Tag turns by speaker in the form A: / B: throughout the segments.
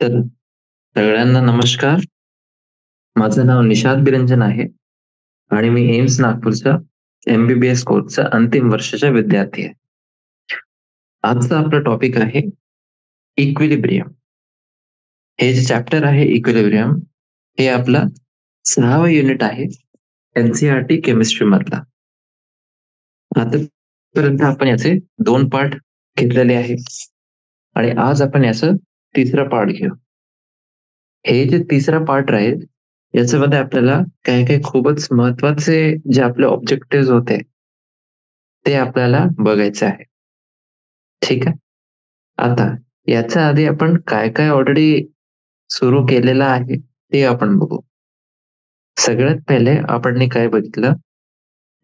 A: तर सगळ्यांना नमस्कार. माझं नाव निशांत बिरंजन आहे आणि मी एम्स नागपूरचा एम-बी-बी-एस कोर्सचा अंतिम वर्षाचा विद्यार्थी आहे. आजचा आपला टॉपिक आहे इक्विलिब्रियम. हे जे चॅप्टर आहे इक्विलिब्रियम, हे आपलं 6वं युनिट आहे एन-सी-ई-आर-टी केमिस्ट्री मधला. आतापर्यंत आपण याचे 2 पार्ट घेतलेले आहेत आणि आज आपण याचं तिसरा पार्ट घेऊ. हे जे तिसरा पार्ट राहील, याच्यामध्ये आपल्याला काही-काही खूपच महत्त्वाचे जे आपले ऑब्जेक्टिव्हज होते, ते आपल्याला बघायचे आहे. ठीक आहे. आता याच्या आधी आपण काय-काय ऑलरेडी सुरू केलेलं आहे, ते आपण बघू. सगळ्यात पहिले आपण काय बघितलं,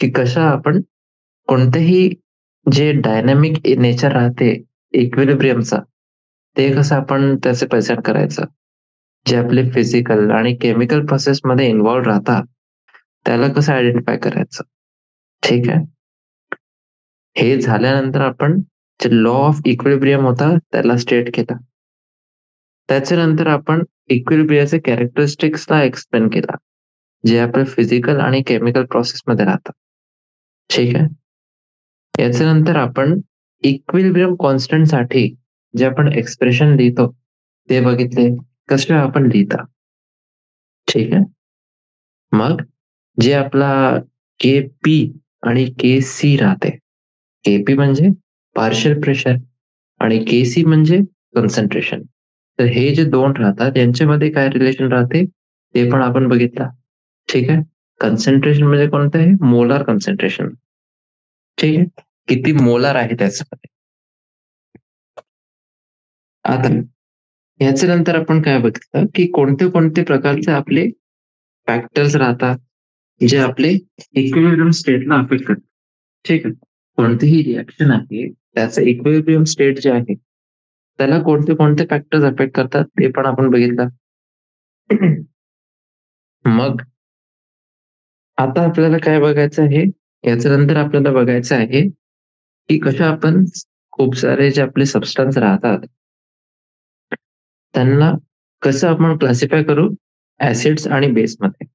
A: की कशा आपण कोणतेही जे डायनॅमिक नेचर राहते इक्विलिब्रियमचा, ते कसं आपण त्याचे प्रेझेंट करायचं. जे आपले फिजिकल आणि केमिकल प्रोसेसमध्ये इन्व्हॉल्व राहतात, त्याला कसं आयडेंटिफाय करायचं. ठीक आहे. हे झाल्यानंतर आपण जे लॉ ऑफ इक्विलिब्रियम होता त्याला स्टेट केला. त्याच्यानंतर आपण इक्विलिब्रियमचे कॅरेक्टरिस्टिक्सला एक्सप्लेन केला, जे आपल्या फिजिकल आणि केमिकल प्रोसेसमध्ये राहतात. ठीक आहे. याच्यानंतर आपण इक्विलिब्रियम कॉन्स्टंटसाठी जे आपण एक्सप्रेशन लिहितो, ते बघितले. कसे आपण लिहिता. ठीक आहे. मग जे आपला के-पी आणि के-सी राहते. के-पी म्हणजे पार्शियल प्रेशर आणि के-सी म्हणजे कॉन्सन्ट्रेशन. तर हे जे 2 राहतात यांच्यामध्ये काय रिलेशन राहते, ते पण आपण बघितलं. ठीक आहे. कॉन्सन्ट्रेशन म्हणजे कोणतं आहे? Molar concentration. ठीक आहे. किती मोलार आहे त्याच्यामध्ये. आता याच्यानंतर आपण काय बघितलं, की कोणते-कोणते प्रकारचे आपले फॅक्टर्स राहतात, जे आपले इक्विलिब्रियम स्टेटला अफेक्ट करतात. ठीक आहे. कोणतीही रिएक्शन आहे, त्याचं इक्विलिब्रियम स्टेट जे आहे, त्याला कोणते-कोणते फॅक्टर्स अफेक्ट करतात ते पण आपण बघितलं. मग आता आपल्याला काय बघायचं आहे, याच्यानंतर आपल्याला बघायचं आहे, की कशा आपण खूप सारे जे आपले सबस्टन्स राहतात, त्यांना कसं आपण क्लासिफाय करू ॲसिड्स आणि बेसमध्ये.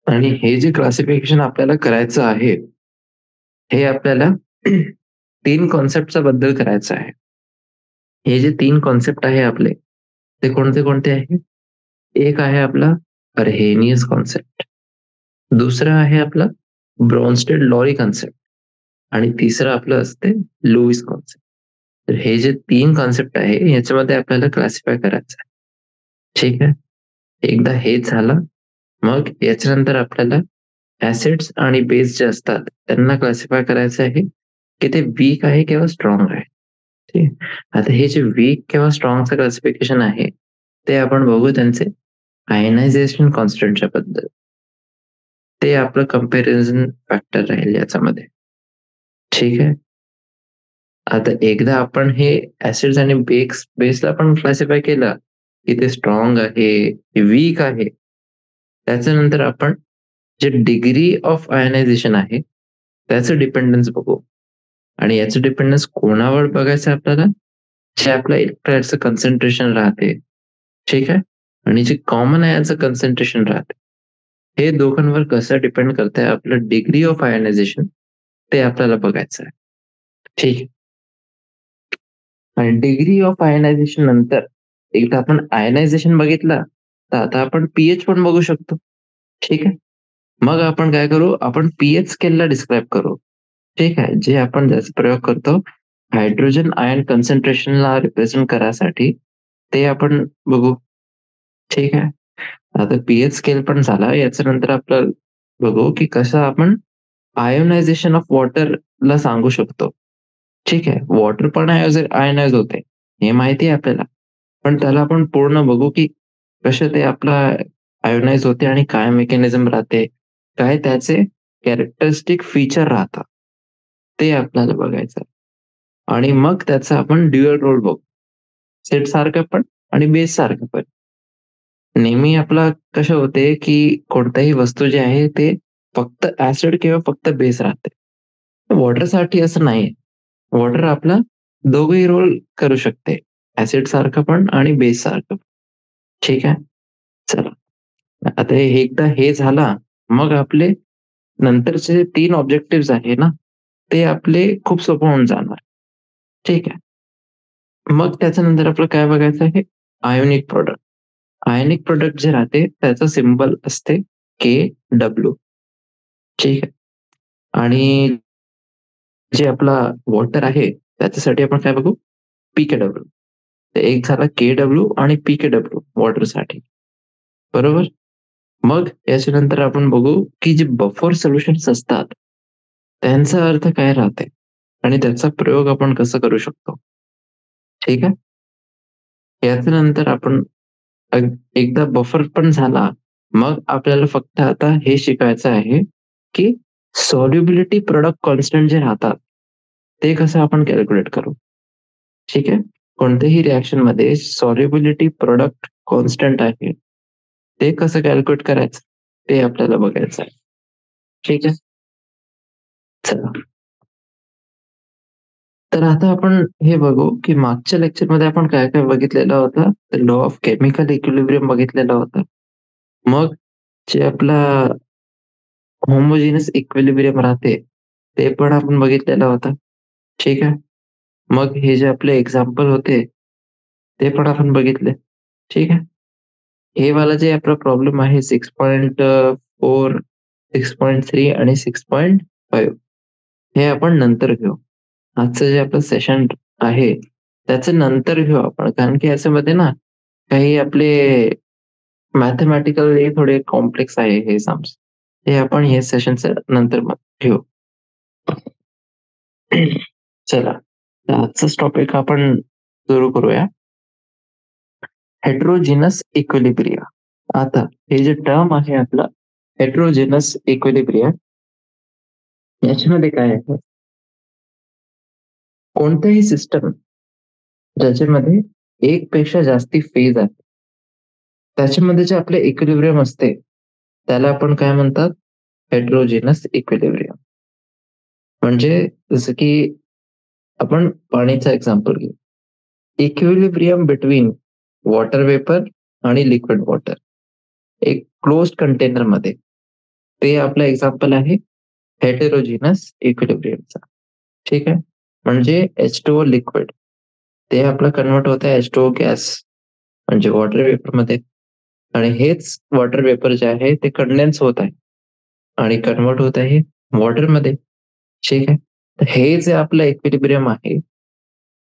A: आणि हे जे क्लासिफिकेशन आपल्याला करायचं आहे, हे आपल्याला 3 कॉन्सेप्टच्या बद्दल करायचं आहे. हे जे 3 कॉन्सेप्ट आहे आपले, ते कोणते-कोणते आहे? एक आहे आपला अर्हेनियस कॉन्सेप्ट, दुसरं आहे आपलं ब्रॉन्स्टेड-लॉरी कॉन्सेप्ट आणि तिसरं आपलं असते लुईस कॉन्सेप्ट. तर हे जे 3 कॉन्सेप्ट आहे, याच्यामध्ये आपल्याला क्लासिफाय करायचं आहे. ठीक आहे. एकदा हे झालं, मग याच्यानंतर आपल्याला ॲसिड्स आणि बेस जे असतात, त्यांना क्लासिफाय करायचं आहे, की ते वीक आहे किंवा स्ट्रॉंग आहे. ठीक आहे. आता हे जे वीक किंवा स्ट्रॉंगचं क्लासिफिकेशन आहे, ते आपण बघू त्यांचे आयनायझेशन कॉन्स्टंटच्या बद्दल. ते आपलं कंपॅरिझन फॅक्टर राहील याच्यामध्ये. ठीक आहे. आता एकदा आपण हे ॲसिड्स आणि बेसला पण क्लासिफाय केलं, की ते स्ट्रॉंग आहे, ते वीक आहे. त्याच्यानंतर आपण जे डिग्री ऑफ आयनायझेशन आहे, त्याचं डिपेंडन्स बघू आणि याचं डिपेंडन्स कोणावर बघायचं आपल्याला? जे आपलं इलेक्ट्रोलाइटचं कॉन्सन्ट्रेशन राहते, ठीक आहे? आणि जे कॉमन आयनचं कॉन्सन्ट्रेशन राहते. हे दोघांवर कसं डिपेंड करतंय आपलं डिग्री ऑफ आयनायझेशन ते आपल्याला बघायचं आहे. ठीक आहे. आणि डिग्री ऑफ आयनायझेशन नंतर एकदा आपण आयनायझेशन बघितलं, तर आता आपण पीएच पण बघू शकतो. ठीक आहे. मग आपण काय करू? आपण पीएच स्केलला डिस्क्राईब करू. ठीक आहे. जे आपण ज्याचा प्रयोग करतो हायड्रोजन आयन कॉन्सन्ट्रेशनला रिप्रेझेंट करायसाठी ते आपण बघू. ठीक आहे. आता पीएच स्केल पण झाला. याच्यानंतर आपलं बघू, की कसं आपण आयोनायझेशन ऑफ वॉटरला सांगू शकतो. ठीक आहे. वॉटर पण आयोनाइज होते. हे माहिती आहे आपल्याला. पण त्याला आपण पूर्ण बघू, की कसं ते आपलं आयोनाइज होते आणि काय मेकॅनिझम राहते. काय त्याचे कॅरेक्टरिस्टिक फीचर राहतात. ते आपल्याला बघायचं आहे. आणि मग त्याचा आपण ड्युअल रोल बघू. सेट सारखं पण आणि बेस सारखं पण. नेहमी आपला कसं होते, की कोणत्याही वस्तू जी आहे ते फक्त ॲसिड किंवा फक्त बेस राहते. वॉटरसाठी असं नाहीये. वॉटर आपला दोघंही रोल करू शकते. ऍसिड सारखं पण आणि बेस सारखं. ठीक आहे. चला, आता हे एकदा हे झाला, मग आपले नंतरचे 3 ऑब्जेक्टिव्हज आहे ना, ते आपले खूप सोपं होऊन जाणार. ठीक आहे. मग त्याच्यानंतर आपलं काय बघायचं आहे? Ionic product. आयोनिक प्रॉडक्ट जे राहते त्याचं सिम्बॉल असते Kw. ठीक आहे. आणि जे आपला वॉटर आहे त्याच्यासाठी आपण काय बघू? पीकेडब्ल्यू. तर एक झाला केडब्ल्यू आणि पीकेडब्ल्यू वॉटरसाठी. बरोबर? मग याच्यानंतर आपण बघू की जे बफर सोल्युशन्स असतात, त्यांचा अर्थ काय राहते आणि त्याचा प्रयोग आपण कसं करू शकतो. ठीक आहे. याच्यानंतर आपण एकदा बफर पण झाला, मग आपल्याला फक्त आता हे शिकायचं आहे की सॉल्युबिलिटी प्रॉडक्ट कॉन्स्टंट जे राहतात, ते कसं आपण कॅल्क्युलेट करू. ठीक आहे. कोणत्याही रिएक्शन मध्ये सॉल्युबिलिटी प्रॉडक्ट कॉन्स्टंट आहे, ते कसं कॅल्क्युलेट करायचं ते आपल्याला बघायचं आहे. ठीक आहे. चला, तर आता आपण हे बघू की मागच्या लेक्चरमध्ये आपण काय काय बघितलेलं होतं. लॉ ऑफ केमिकल इक्विलिब्रियम बघितलेला होता. मग जे आपला होमोजिनस इक्विलिब्रियम राहते, ते पण आपण बघितलेलं होतं. ठीक आहे. मग हे जे आपले एक्झाम्पल होते, ते पण आपण बघितले. ठीक आहे. हे वाला जे आपला प्रॉब्लेम आहे 6.4, 6.3 आणि 6.5, हे आपण नंतर घेऊ. आजचं जे आपलं सेशन आहे, त्याचं नंतर घेऊ आपण. कारण की याच्यामध्ये ना काही आपले मॅथमॅटिकल थोडे कॉम्प्लेक्स आहे हे सम्स. हे आपण हे सेशनचं नंतर मग घेऊ. चला, तर आजचाच टॉपिक आपण सुरू करूया. Heterogeneous equilibria. आता हे जे टर्म आहे आपलं हेटेरोजेनस इक्विलिब्रिया, याच्यामध्ये काय आहे? कोणतेही सिस्टम ज्याच्यामध्ये एक पेक्षा जास्ती फेज आहे, त्याच्यामध्ये जे आपले इक्विलिब्रियम असते, त्याला आपण काय म्हणतात? Heterogeneous equilibrium. म्हणजे जसं की आपण पाणीचा एक्झाम्पल घेऊ. इक्विलिब्रियम बिटवीन वॉटर वेपर आणि लिक्विड वॉटर, एक क्लोज्ड कंटेनर मध्ये, ते आपलं एक्झाम्पल आहे हेटेरोजिनस इक्विलिब्रियमचा. ठीक आहे. म्हणजे H2O लिक्विड, ते आपलं कन्वर्ट होत आहे H2O गॅस म्हणजे वॉटर वेपर मध्ये, आणि हेच वॉटर वेपर जे आहे ते कंडेन्स होत आहे आणि कन्वर्ट होत आहे वॉटर मध्ये. ठीक आहे. तर हे जे आपलं इक्विलिब्रियम आहे,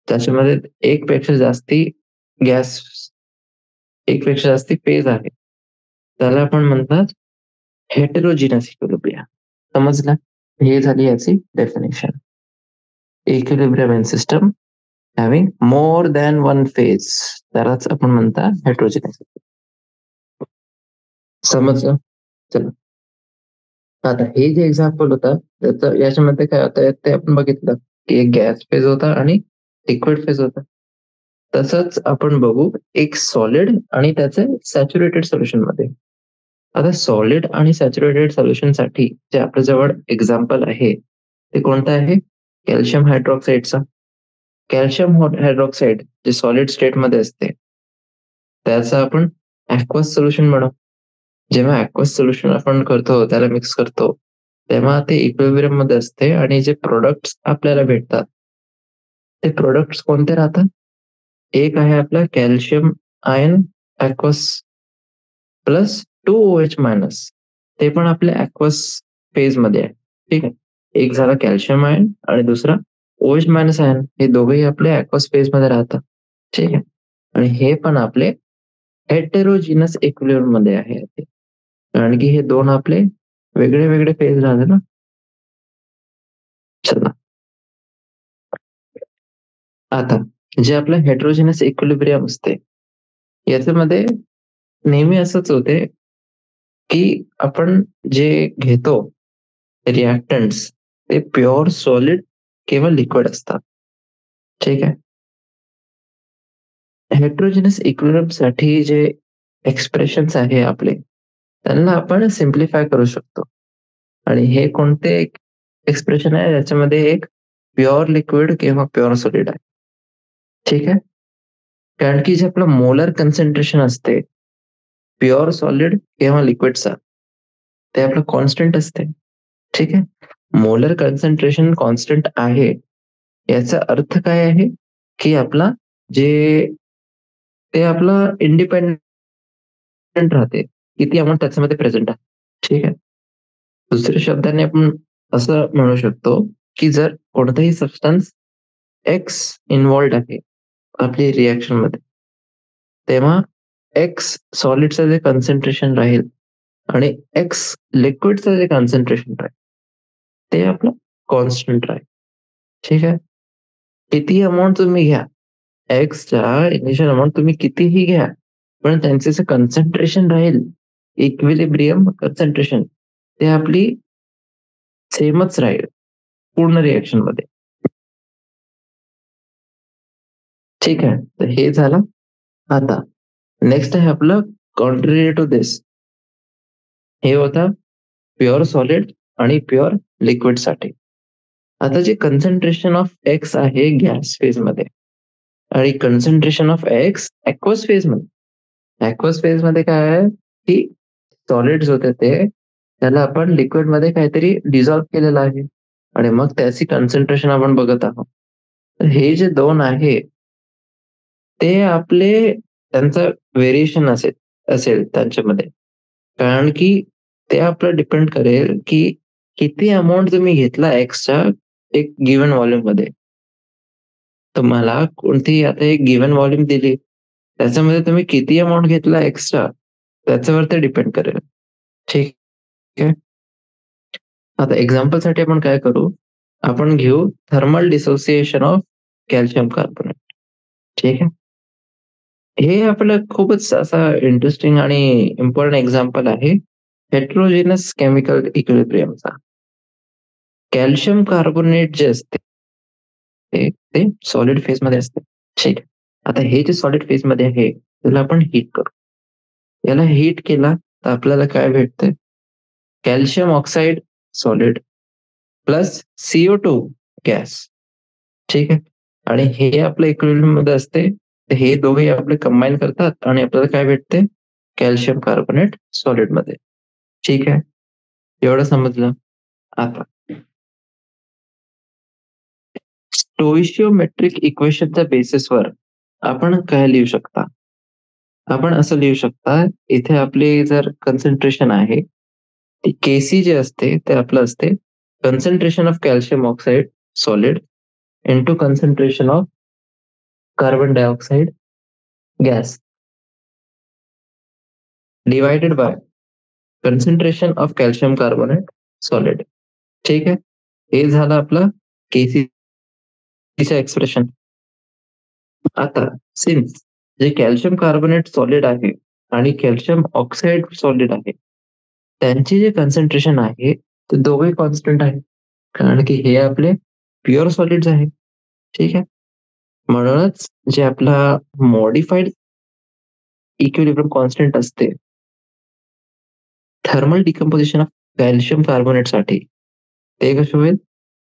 A: त्याच्यामध्ये एक पेक्षा जास्ती गॅस, एक पेक्षा जास्ती फेज आहे, त्याला आपण म्हणतात हेटेरोजिनस इक्विलिब्रियम. समजलं? हे झाली याची definition. Equilibrium in system having more than one phase, त्यालाच आपण म्हणतात हेटेरोजिनस. समजलं? चला, आता हे जे एक्झाम्पल होतं त्याचं याच्यामध्ये काय होतं ते आपण बघितलं की एक गॅस फेज होता आणि लिक्विड फेज होता. तसंच आपण बघू एक सॉलिड आणि त्याचे सॅच्युरेटेड सोल्युशन मध्ये. आता सॉलिड आणि सॅच्युरेटेड सोल्युशन साठी जे आपल्या जवळ एक्झाम्पल आहे, ते कोणतं आहे? कॅल्शियम हायड्रॉक्साईडचा. कॅल्शियम हायड्रॉक्साईड जे सॉलिड स्टेट मध्ये असते, त्याचं आपण ऍक्वस सोल्युशन म्हणू. जेव्हा ऍक्वस सोल्युशन आपण करतो, त्याला मिक्स करतो, तेव्हा ते इक्विलिब्रियम मध्ये असते आणि जे प्रोडक्ट्स आपल्याला भेटतात, ते प्रोडक्ट्स कोणते राहतात? एक आहे आपला calcium ion aqueous plus 2OH minus, ते पण आपल्या ऍक्वस फेज मध्ये आहे. ठीक आहे. एक झाला कॅल्शियम आयन आणि दुसरा OH मायनस आयन, हे दोघेही आपले ऍक्वस फेज मध्ये राहतात. ठीक आहे. आणि हे पण आपले हेटेरोजिनस इक्विलिब्रियम मध्ये आहे, कारण की हे दोन आपले वेगळे वेगळे फेज राहते ना. चला, आता जे आपलं हेटेरोजिनस इक्विलिब्रियम असते, याच्यामध्ये नेहमी असंच होते की आपण जे घेतो रिएक्टंट्स, ते प्युअर सॉलिड किंवा लिक्विड असतात. ठीक आहे. हेटेरोजिनस इक्विलिब्रियम साठी जे एक्सप्रेशन्स आहे आपले, त्यांना आपण सिम्प्लिफाय करू शकतो. आणि हे कोणते एक्सप्रेशन आहे, याच्यामध्ये एक प्युअर लिक्विड किंवा प्युअर सॉलिड आहे. ठीक आहे. कारण की जे आपलं मोलर कन्सन्ट्रेशन असते प्युअर सॉलिड किंवा लिक्विडचा, ते आपलं कॉन्स्टंट असते. ठीक आहे. मोलर कन्सन्ट्रेशन कॉन्स्टंट आहे याचा अर्थ काय आहे, की आपला जे ते आपलं इंडिपेंडंट राहते. किती अमाउंट त्याच्यामध्ये प्रेझेंट आहे. ठीक आहे. दुसऱ्या शब्दाने आपण असं म्हणू शकतो, की जर कोणताही सबस्टन्स एक्स इन्व्हॉल्व्ड आहे आपली रिएक्शनमध्ये, तेव्हा एक्स सॉलिडचं जे कन्सन्ट्रेशन राहील आणि एक्स लिक्विडचं जे कन्सन्ट्रेशन राहील, ते आपलं कॉन्स्टंट राहील. ठीक आहे. कितीही अमाउंट तुम्ही घ्या, एक्सच्या इनिशियल अमाउंट तुम्ही कितीही घ्या, पण त्यांचे जे कन्सन्ट्रेशन राहील, इक्विलिब्रियम कन्सन्ट्रेशन, ते आपली सेमच राहील पूर्ण रिएक्शनमध्ये. ठीक आहे. तर हे झालं. आता नेक्स्ट आहे आपलं कॉन्ट्रेरी टू दिस. हे होतं प्युअर सॉलिड आणि प्युअर लिक्विडसाठी. आता जे कन्सन्ट्रेशन ऑफ एक्स आहे गॅस फेजमध्ये आणि कन्सन्ट्रेशन ऑफ एक्स ॲक्वस फेजमध्ये. ॲक्वस फेजमध्ये काय आहे, की सॉलिड्स होते त्याला आपण लिक्विडमध्ये काहीतरी डिझॉल्व्ह केलेलं आहे आणि मग त्याची कन्सन्ट्रेशन आपण बघत आहोत. तर हे जे दोन आहे ते आपले त्यांचं व्हेरिएशन असेल असेल त्यांच्यामध्ये. कारण की ते आपलं डिपेंड करेल, की किती अमाउंट तुम्ही घेतला एक्सच्या एक गिव्हन व्हॉल्यूममध्ये. तुम्हाला कोणतीही आता एक गिव्हन व्हॉल्यूम दिली, त्याच्यामध्ये तुम्ही किती अमाउंट घेतला एक्सचा त्याच्यावर ते डिपेंड करेल. ठीक आहे. आता एक्झाम्पलसाठी आपण काय करू, आपण घेऊ thermal dissociation of calcium carbonate. ठीक आहे. हे आपलं खूपच असा इंटरेस्टिंग आणि इम्पॉर्टंट एक्झाम्पल आहे हेटेरोजेनस केमिकल इक्विलिब्रियमचा. कॅल्शियम कार्बोनेट जे असते ते सॉलिड फेजमध्ये असते. ठीक आहे. आता हे जे सॉलिड फेजमध्ये आहे त्याला आपण हीट करू. याला हीट केला तर आपल्याला काय भेटते, calcium oxide solid plus CO2 gas. ठीक आहे. आणि हे आपल्या इक्विलिब्रियम मध्ये असते. तर हे दोघे आपले कंबाईन करतात आणि आपल्याला काय भेटते, कॅल्शियम कार्बोनेट सॉलिड मध्ये. ठीक आहे. एवढं समजलं. आता स्टोइशियोमेट्रिक इक्वेशनच्या बेसिसवर आपण काय लिहू शकता, आपण असं लिहू शकता, इथे आपली जर कन्सन्ट्रेशन आहे ती Kc जे असते ते आपलं असते concentration of calcium oxide solid into concentration of carbon dioxide gas divided by concentration of calcium carbonate solid. ठीक आहे. हे झालं आपलं केसीचं एक्सप्रेशन. आता सिन्स जे कॅल्शियम कार्बोनेट सॉलिड आहे आणि कॅल्शियम ऑक्साईड सॉलिड आहे, त्यांचे जे कन्सन्ट्रेशन आहे ते दोघे कॉन्स्टंट आहे. कारण की हे आपले प्युअर सॉलिड्स आहे. ठीक आहे. म्हणूनच जे आपला मॉडिफाईड इक्विलिब्रियम कॉन्स्टंट असते thermal decomposition of calcium carbonate साठी, ते कसं होईल,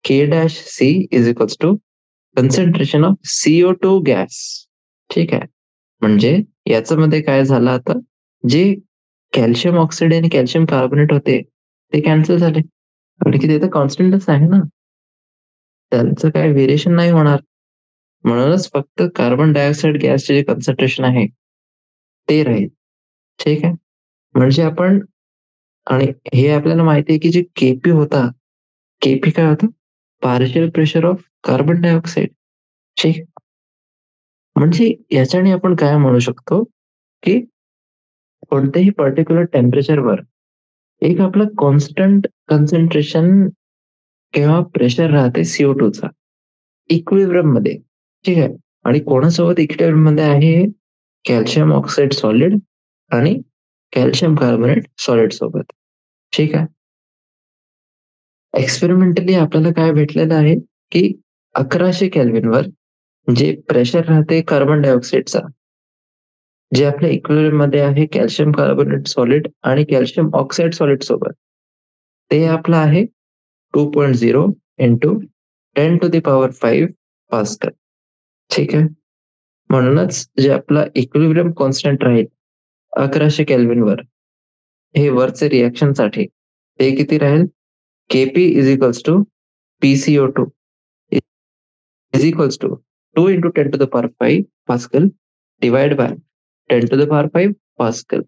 A: K-C is equals to concentration of CO2 gas. ठीक आहे. म्हणजे याच्यामध्ये काय झालं, आता जे कॅल्शियम ऑक्साईड आणि कॅल्शियम कार्बोनेट होते ते कॅन्सल झाले. कारण की ते तर कॉन्स्टंटच आहे ना, त्यांचं काय व्हेरिएशन नाही होणार. म्हणूनच फक्त कार्बन डायऑक्साईड गॅसचे जे कन्सन्ट्रेशन आहे ते राहील. ठीक आहे. म्हणजे आपण, आणि हे आपल्याला माहिती आहे की जे केपी होता, केपी काय होतं, partial pressure of carbon dioxide. ठीक. म्हणजे याच्याने आपण काय म्हणू शकतो, की कोणत्याही पर्टिक्युलर टेम्परेचरवर एक आपलं कॉन्स्टंट कन्सन्ट्रेशन किंवा प्रेशर राहते CO2 चा इक्विलिब्रियम मध्ये. ठीक आहे. आणि कोणासोबत इक्विलिब्रियम मध्ये आहे, कॅल्शियम ऑक्साईड सॉलिड आणि कॅल्शियम कार्बोनेट सॉलिड सोबत. ठीक आहे. एक्सपेरिमेंटली आपल्याला काय भेटलेलं आहे, की 1100 केल्विनवर जे प्रेशर राहते कार्बन डायऑक्साईडचा, जे आपल्या इक्विलिब्रियम मध्ये आहे कॅल्शियम कार्बोनेट सॉलिड आणि कॅल्शियम ऑक्साईड सॉलिड सोबत, ते आपलं आहे 2.0 into 10 to the power 5 pascal. ठीक आहे. म्हणूनच जे आपला इक्विलिब्रियम कॉन्स्टंट राहील 1100 केल्विनवर, हे वरचे रिएक्शनसाठी ते किती राहील? Kp is equals to PCO2 is equals to 2 into 10 to the power 5 pascal divide by 10 to the power 5 pascal.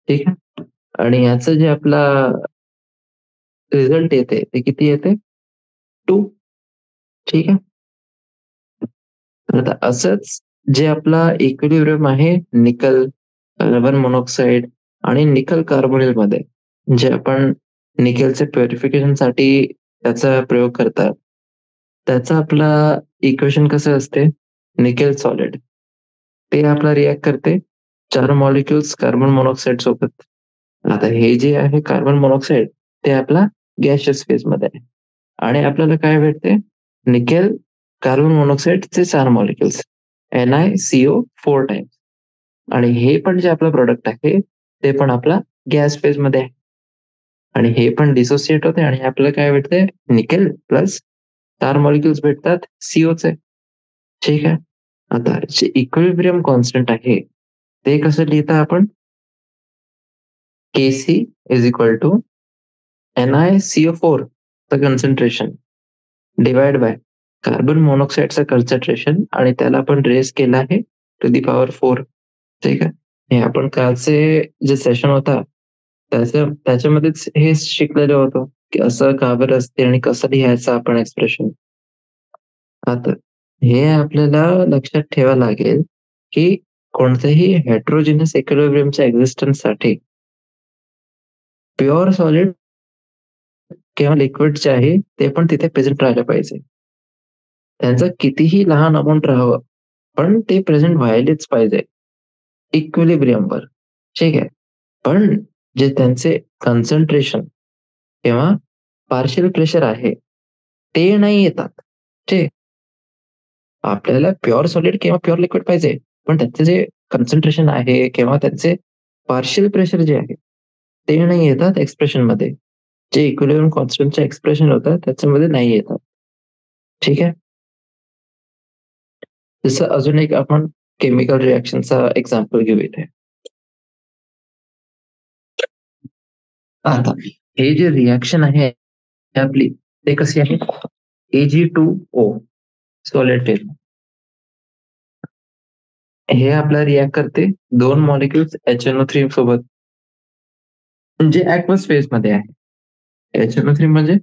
A: ठीक आहे. आणि याचं जे आपला रिझल्ट येते ते किती येते? 2. ठीक आहे. आता असंच जे आपला इक्विलिब्रियम आहे निकल, कार्बन मोनॉक्साईड आणि निकल कार्बोनिल मध्ये, जे आपण निकेलचे प्युरिफिकेशनसाठी त्याचा प्रयोग करतात, त्याचा आपला इक्वेशन कसं असते? निकेल सॉलिड ते आपला रिॲक्ट करते 4 मॉलिक्युल्स कार्बन मोनॉक्साईड सोबत. आता हे जे आहे कार्बन मोनॉक्साईड ते आपला गॅशियस फेज मध्ये आहे आणि आपल्याला काय भेटते? निकेल कार्बन मोनॉक्साईडचे 4 मॉलिक्युल्स NiCO4 टाइम्स. आणि हे पण जे आपलं प्रोडक्ट आहे ते पण आपला गॅस फेज मध्ये आहे आणि हे पण डिसोसिएट होते आणि आपल्याला काय भेटते? निकेल प्लस 4 मॉलिक्युल्स भेटतात सीओचे. ठीक आहे. आता जे इक्विलिब्रियम कॉन्स्टंट आहे ते कसं लिहिता आपण? Kc is equal to NiCO4 चं कॉन्सन्ट्रेशन डिवाइड बाय कार्बन मोनॉक्साईडचं कॉन्सन्ट्रेशन आणि त्याला आपण रेज केलं आहे टू दी पॉवर 4. ठीक आहे. हे आपण कालचे जे सेशन होता त्याच्यामध्येच हे शिकलेलं होतं की असं का बरं असते आणि कसं लिहायचं आपण एक्सप्रेशन. आता हे आपल्याला लक्षात ठेवावं लागेल की कोणत्याही हेट्रोजिनस इक्विलिब्रियमच्या एक्झिस्टन्ससाठी प्युअर सॉलिड किंवा लिक्विड जे आहे ते पण तिथे प्रेझेंट राहायला पाहिजे. त्यांचं कितीही लहान अमाऊंट राहावं पण ते प्रेझेंट व्हायलाच पाहिजे इक्विलिब्रियमवर. ठीक आहे. पण जे त्यांचे कॉन्सन्ट्रेशन किंवा पार्शियल प्रेशर आहे ते नाही येतात. ठीक. आपल्याला प्युअर सॉलिड किंवा प्युअर लिक्विड पाहिजे, पण त्याचे जे कॉन्सन्ट्रेशन आहे किंवा त्यांचे पार्शियल प्रेशर जे आहे ते नाही येतात एक्सप्रेशन मध्ये. जे इक्विलिब्रियम कॉन्स्टंटचे एक्सप्रेशन होतं त्याच्यामध्ये नाही येतात. ठीक आहे. जसं अजून एक आपण केमिकल रिएक्शनचा एक्झाम्पल घेऊ इथे. आता हे जे रिएक्शन आहे आपली ते कशी आहे? Ag2O solid phase. हे आपला रिॲक्ट करते 2 मॉलिक्युल्स HNO3 सोबत, जे ऍक्वस फेज मध्ये आहे. HNO3 म्हणजे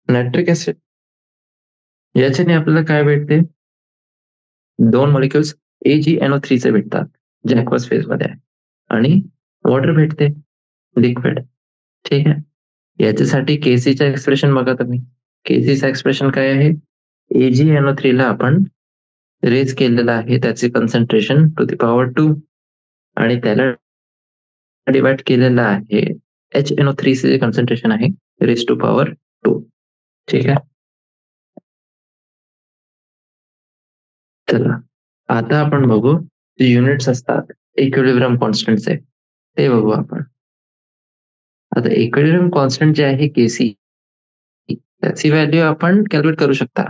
A: नायट्रिक ऍसिड. याच्याने आपल्याला काय भेटते? 2 मॉलिक्युल्स AgNO3 चे भेटतात, जे ऍक्वस फेज मध्ये आहे आणि वॉटर भेटते लिक्विड. ठीक आहे. याच्यासाठी केसीचं एक्सप्रेशन बघा तुम्ही. केसीचं एक्सप्रेशन काय आहे? AgNO3 ला आपण रेज केलेलं आहे त्याचे कॉन्सन्ट्रेशन टू दी पॉवर 2 आणि त्याला डिवाइड केलेलं आहे HNO3 चे जे कॉन्सन्ट्रेशन आहे रेज टू पॉवर 2. ठीक आहे. चला आता आपण बघू जे युनिट्स असतात इक्विलिब्रियम कॉन्स्टंटचे ते बघू आपण. आता इक्विलिब्रियम कॉन्स्टंट जे आहे केसी त्याची व्हॅल्यू आपण कॅल्क्युलेट करू शकता.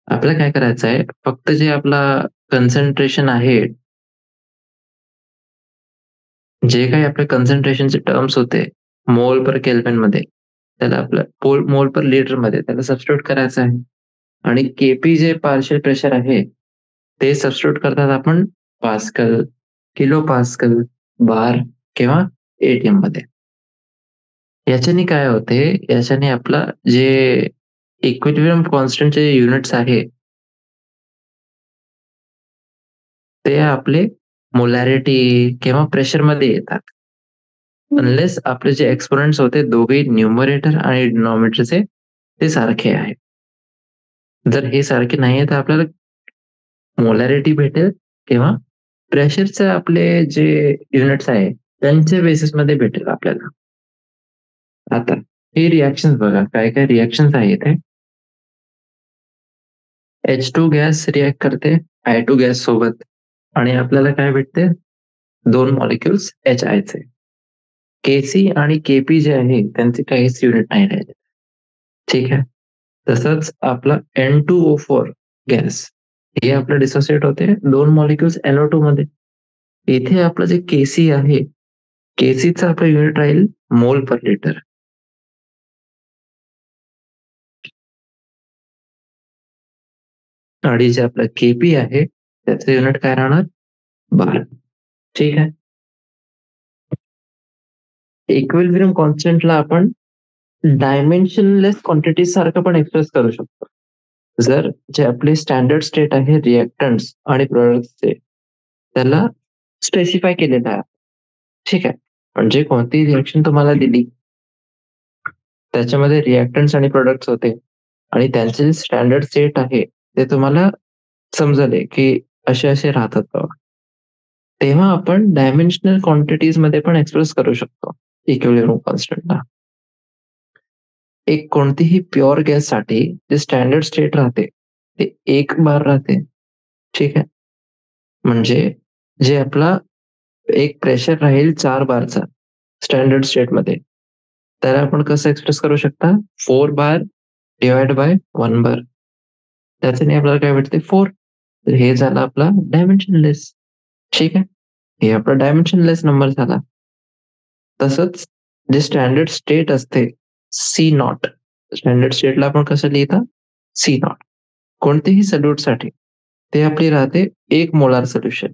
A: आपल्याला काय करायचं आहे? फक्त जे आपला कॉन्सन्ट्रेशन आहे, जे काही आपल्या कॉन्सन्ट्रेशनचे टर्म्स होते मोल पर केल्विन मध्ये, त्याला आपलं मोल पर लिटर मध्ये त्याला सबस्टिट्यूट करायचं आहे आणि केपी जे पार्शियल प्रेशर आहे ते सबस्टिट्यूट करतात आपण पास्कल, किलो पास्कल, बार किंवा एटीएम मध्ये. याच्याने काय होते? याच्याने आपला जे इक्विलिब्रियम कॉन्स्टंटचे युनिट्स आहे ते आपले मोलॅरिटी किंवा प्रेशर मध्ये येतात. अनलेस आपले जे एक्सपोनेंट्स होते दोघे न्यूमरेटर आणि डिनॉमिनेटरचे ते सारखे आहे. जर हे सारखे नाही तर आपल्याला मोलॅरिटी भेटेल किंवा प्रेशरचे आपले जे युनिट्स आहे त्यांच्या बेसिस मध्ये भेटेल आपल्याला. आता हे रिएक्शन बघा, काय काय रिएक्शन आहे इथे. H2 गॅस रिॲक्ट करते I2 गॅस सोबत आणि आपल्याला काय भेटते? 2 मॉलिक्युल्स HI चे. केसी आणि केपी जे आहे त्यांचे काहीच युनिट नाही राहिले. ठीक आहे. तसंच आपला N2O4 गॅस हे आपलं डिसोसिएट होते 2 मॉलिक्युल्स NO2 मध्ये. इथे आपलं जे Kc आहे, Kcचं आपलं युनिट राहील मोल पर लिटर. आणि जे आपलं Kp आहे त्याचं युनिट काय राहणार? बार. ठीक आहे. इक्विलिब्रियम कॉन्स्टंटला आपण डायमेन्शनलेस क्वांटिटी सारखं पण एक्सप्रेस करू शकतो. जर जे आपले स्टँडर्ड स्टेट आहे रिएक्टंट्स आणि प्रोडक्ट्सचे, त्याला स्पेसिफाय केलेलं आहे. ठीक आहे. म्हणजे कोणतीही रिएक्शन तुम्हाला दिली, त्याच्यामध्ये रिएक्टंट्स आणि प्रोडक्ट्स होते आणि त्यांचे जे स्टँडर्ड स्टेट आहे ते तुम्हाला समजले की असे राहतात बाबा. तेव्हा आपण डायमेन्शनल क्वांटिटीज मध्ये पण एक्सप्रेस करू शकतो इक्विलिब्रियम कॉन्स्टंटला. एक कोणतीही प्युअर गॅससाठी जे स्टँडर्ड स्टेट राहते ते 1 बार राहते. ठीक आहे. म्हणजे जे आपला एक प्रेशर राहील 4 बारचा स्टँडर्ड स्टेटमध्ये, त्याला आपण कसं एक्सप्रेस करू शकता? 4 बार डिवाइड बाय 1 बार. त्याच्याने आपल्याला काय भेटते? 4. तर हे झालं आपला डायमेन्शनलेस. ठीक आहे. हे आपला डायमेन्शनलेस नंबर झाला. तसंच जे स्टँडर्ड स्टेट असते सी नॉट, स्टँडर्ड स्टेटला आपण कसं लिहिता? C not. कोणतेही सोल्यूटसाठी ते आपली राहते 1 मोलार सोल्युशन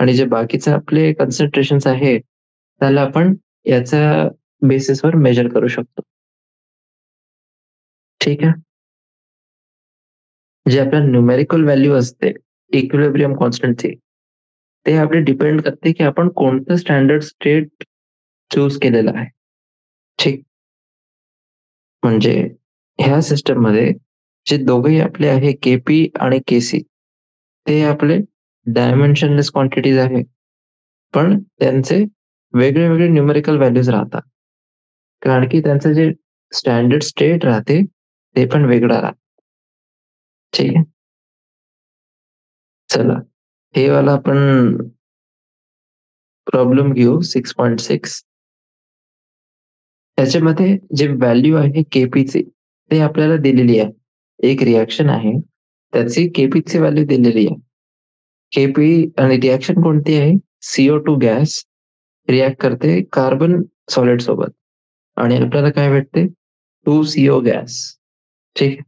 A: आणि जे बाकीचे आपले कन्सन्ट्रेशन्स आहे त्याला आपण याच्या बेसिसवर मेजर करू शकतो. ठीक आहे. जे आपल्या न्यूमेरिकल व्हॅल्यू असते इक्विलिब्रियम कॉन्स्टंटची, ते आपले डिपेंड करते की आपण कोणतं स्टँडर्ड स्टेट चूज केलेलं आहे. ठीक. म्हणजे ह्या सिस्टममध्ये जे दोघेही आपले आहे केपी आणि केसी, ते आपले डायमेन्शनलेस क्वांटिटीज आहे, पण त्यांचे वेगळे वेगळे न्यूमेरिकल व्हॅल्यूज राहतात. कारण की त्यांचं जे स्टँडर्ड स्टेट राहते ते पण वेगळं राहतं. ठीक आहे. चला, हे वाला आपण प्रॉब्लेम घेऊ 6.6. त्याच्यामध्ये जे व्हॅल्यू आहे केपीची ते आपल्याला दिलेली आहे. एक रिएक्शन आहे, त्याची केपीची व्हॅल्यू दिलेली आहे. केपी आणि रिएक्शन कोणती आहे? CO2 गॅस रिएक्ट करते कार्बन सॉलिड सोबत आणि आपल्याला काय भेटते? 2CO gas. ठीक.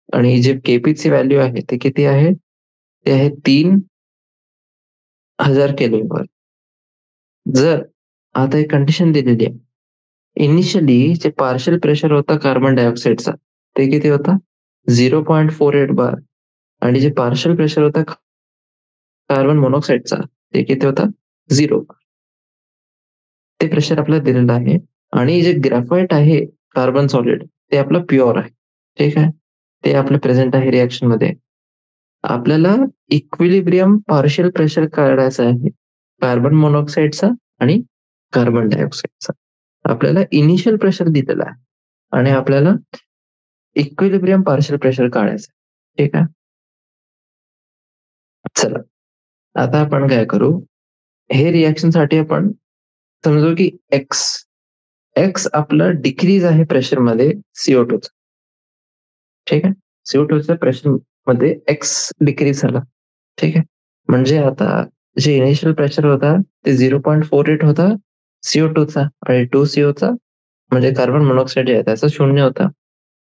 A: आणि जे केपीची व्हॅल्यू आहे ते किती आहे? ते आहे 3000 केल्विनवर. जर आता एक कंडिशन दिलेली आहे. इनिशियली जे पार्शियल प्रेशर होता कार्बन डायऑक्साइडचा ते किती होता? 0.48 बार आणि जे पार्शियल प्रेशर होता कार्बन मोनॉक्साईडचा ते किती होता? 0. ते प्रेशर आपल्याला दिलेलं आहे आणि जे ग्राफाइट आहे कार्बन सॉलिड ते आपलं प्युअर आहे. ठीक आहे. ते आपलं प्रेझेंट आहे रिएक्शन मध्ये. आपल्याला इक्विलिब्रियम पार्शियल प्रेशर काढायचा आहे कार्बन मोनॉक्साईडचा आणि कार्बन डायऑक्साइडचा. आपल्याला इनिशियल प्रेशर दिलेला आहे आणि आपल्याला इक्विलिब्रियम पार्शियल प्रेशर काढायचं. ठीक आहे. चला, आता आपण काय करू? हे रिएक्शन साठी आपण समजू की एक्स एक्स आपलं डिक्रीज आहे प्रेशर मध्ये CO2. ठीक आहे. CO2च्या प्रेशर मध्ये एक्स डिक्रीज झाला. ठीक आहे. म्हणजे आता जे इनिशियल प्रेशर होता ते 0.48 होता CO2चा आणि 2CO चा म्हणजे कार्बन मोनॉक्साईड आहे त्याचा 0 होता.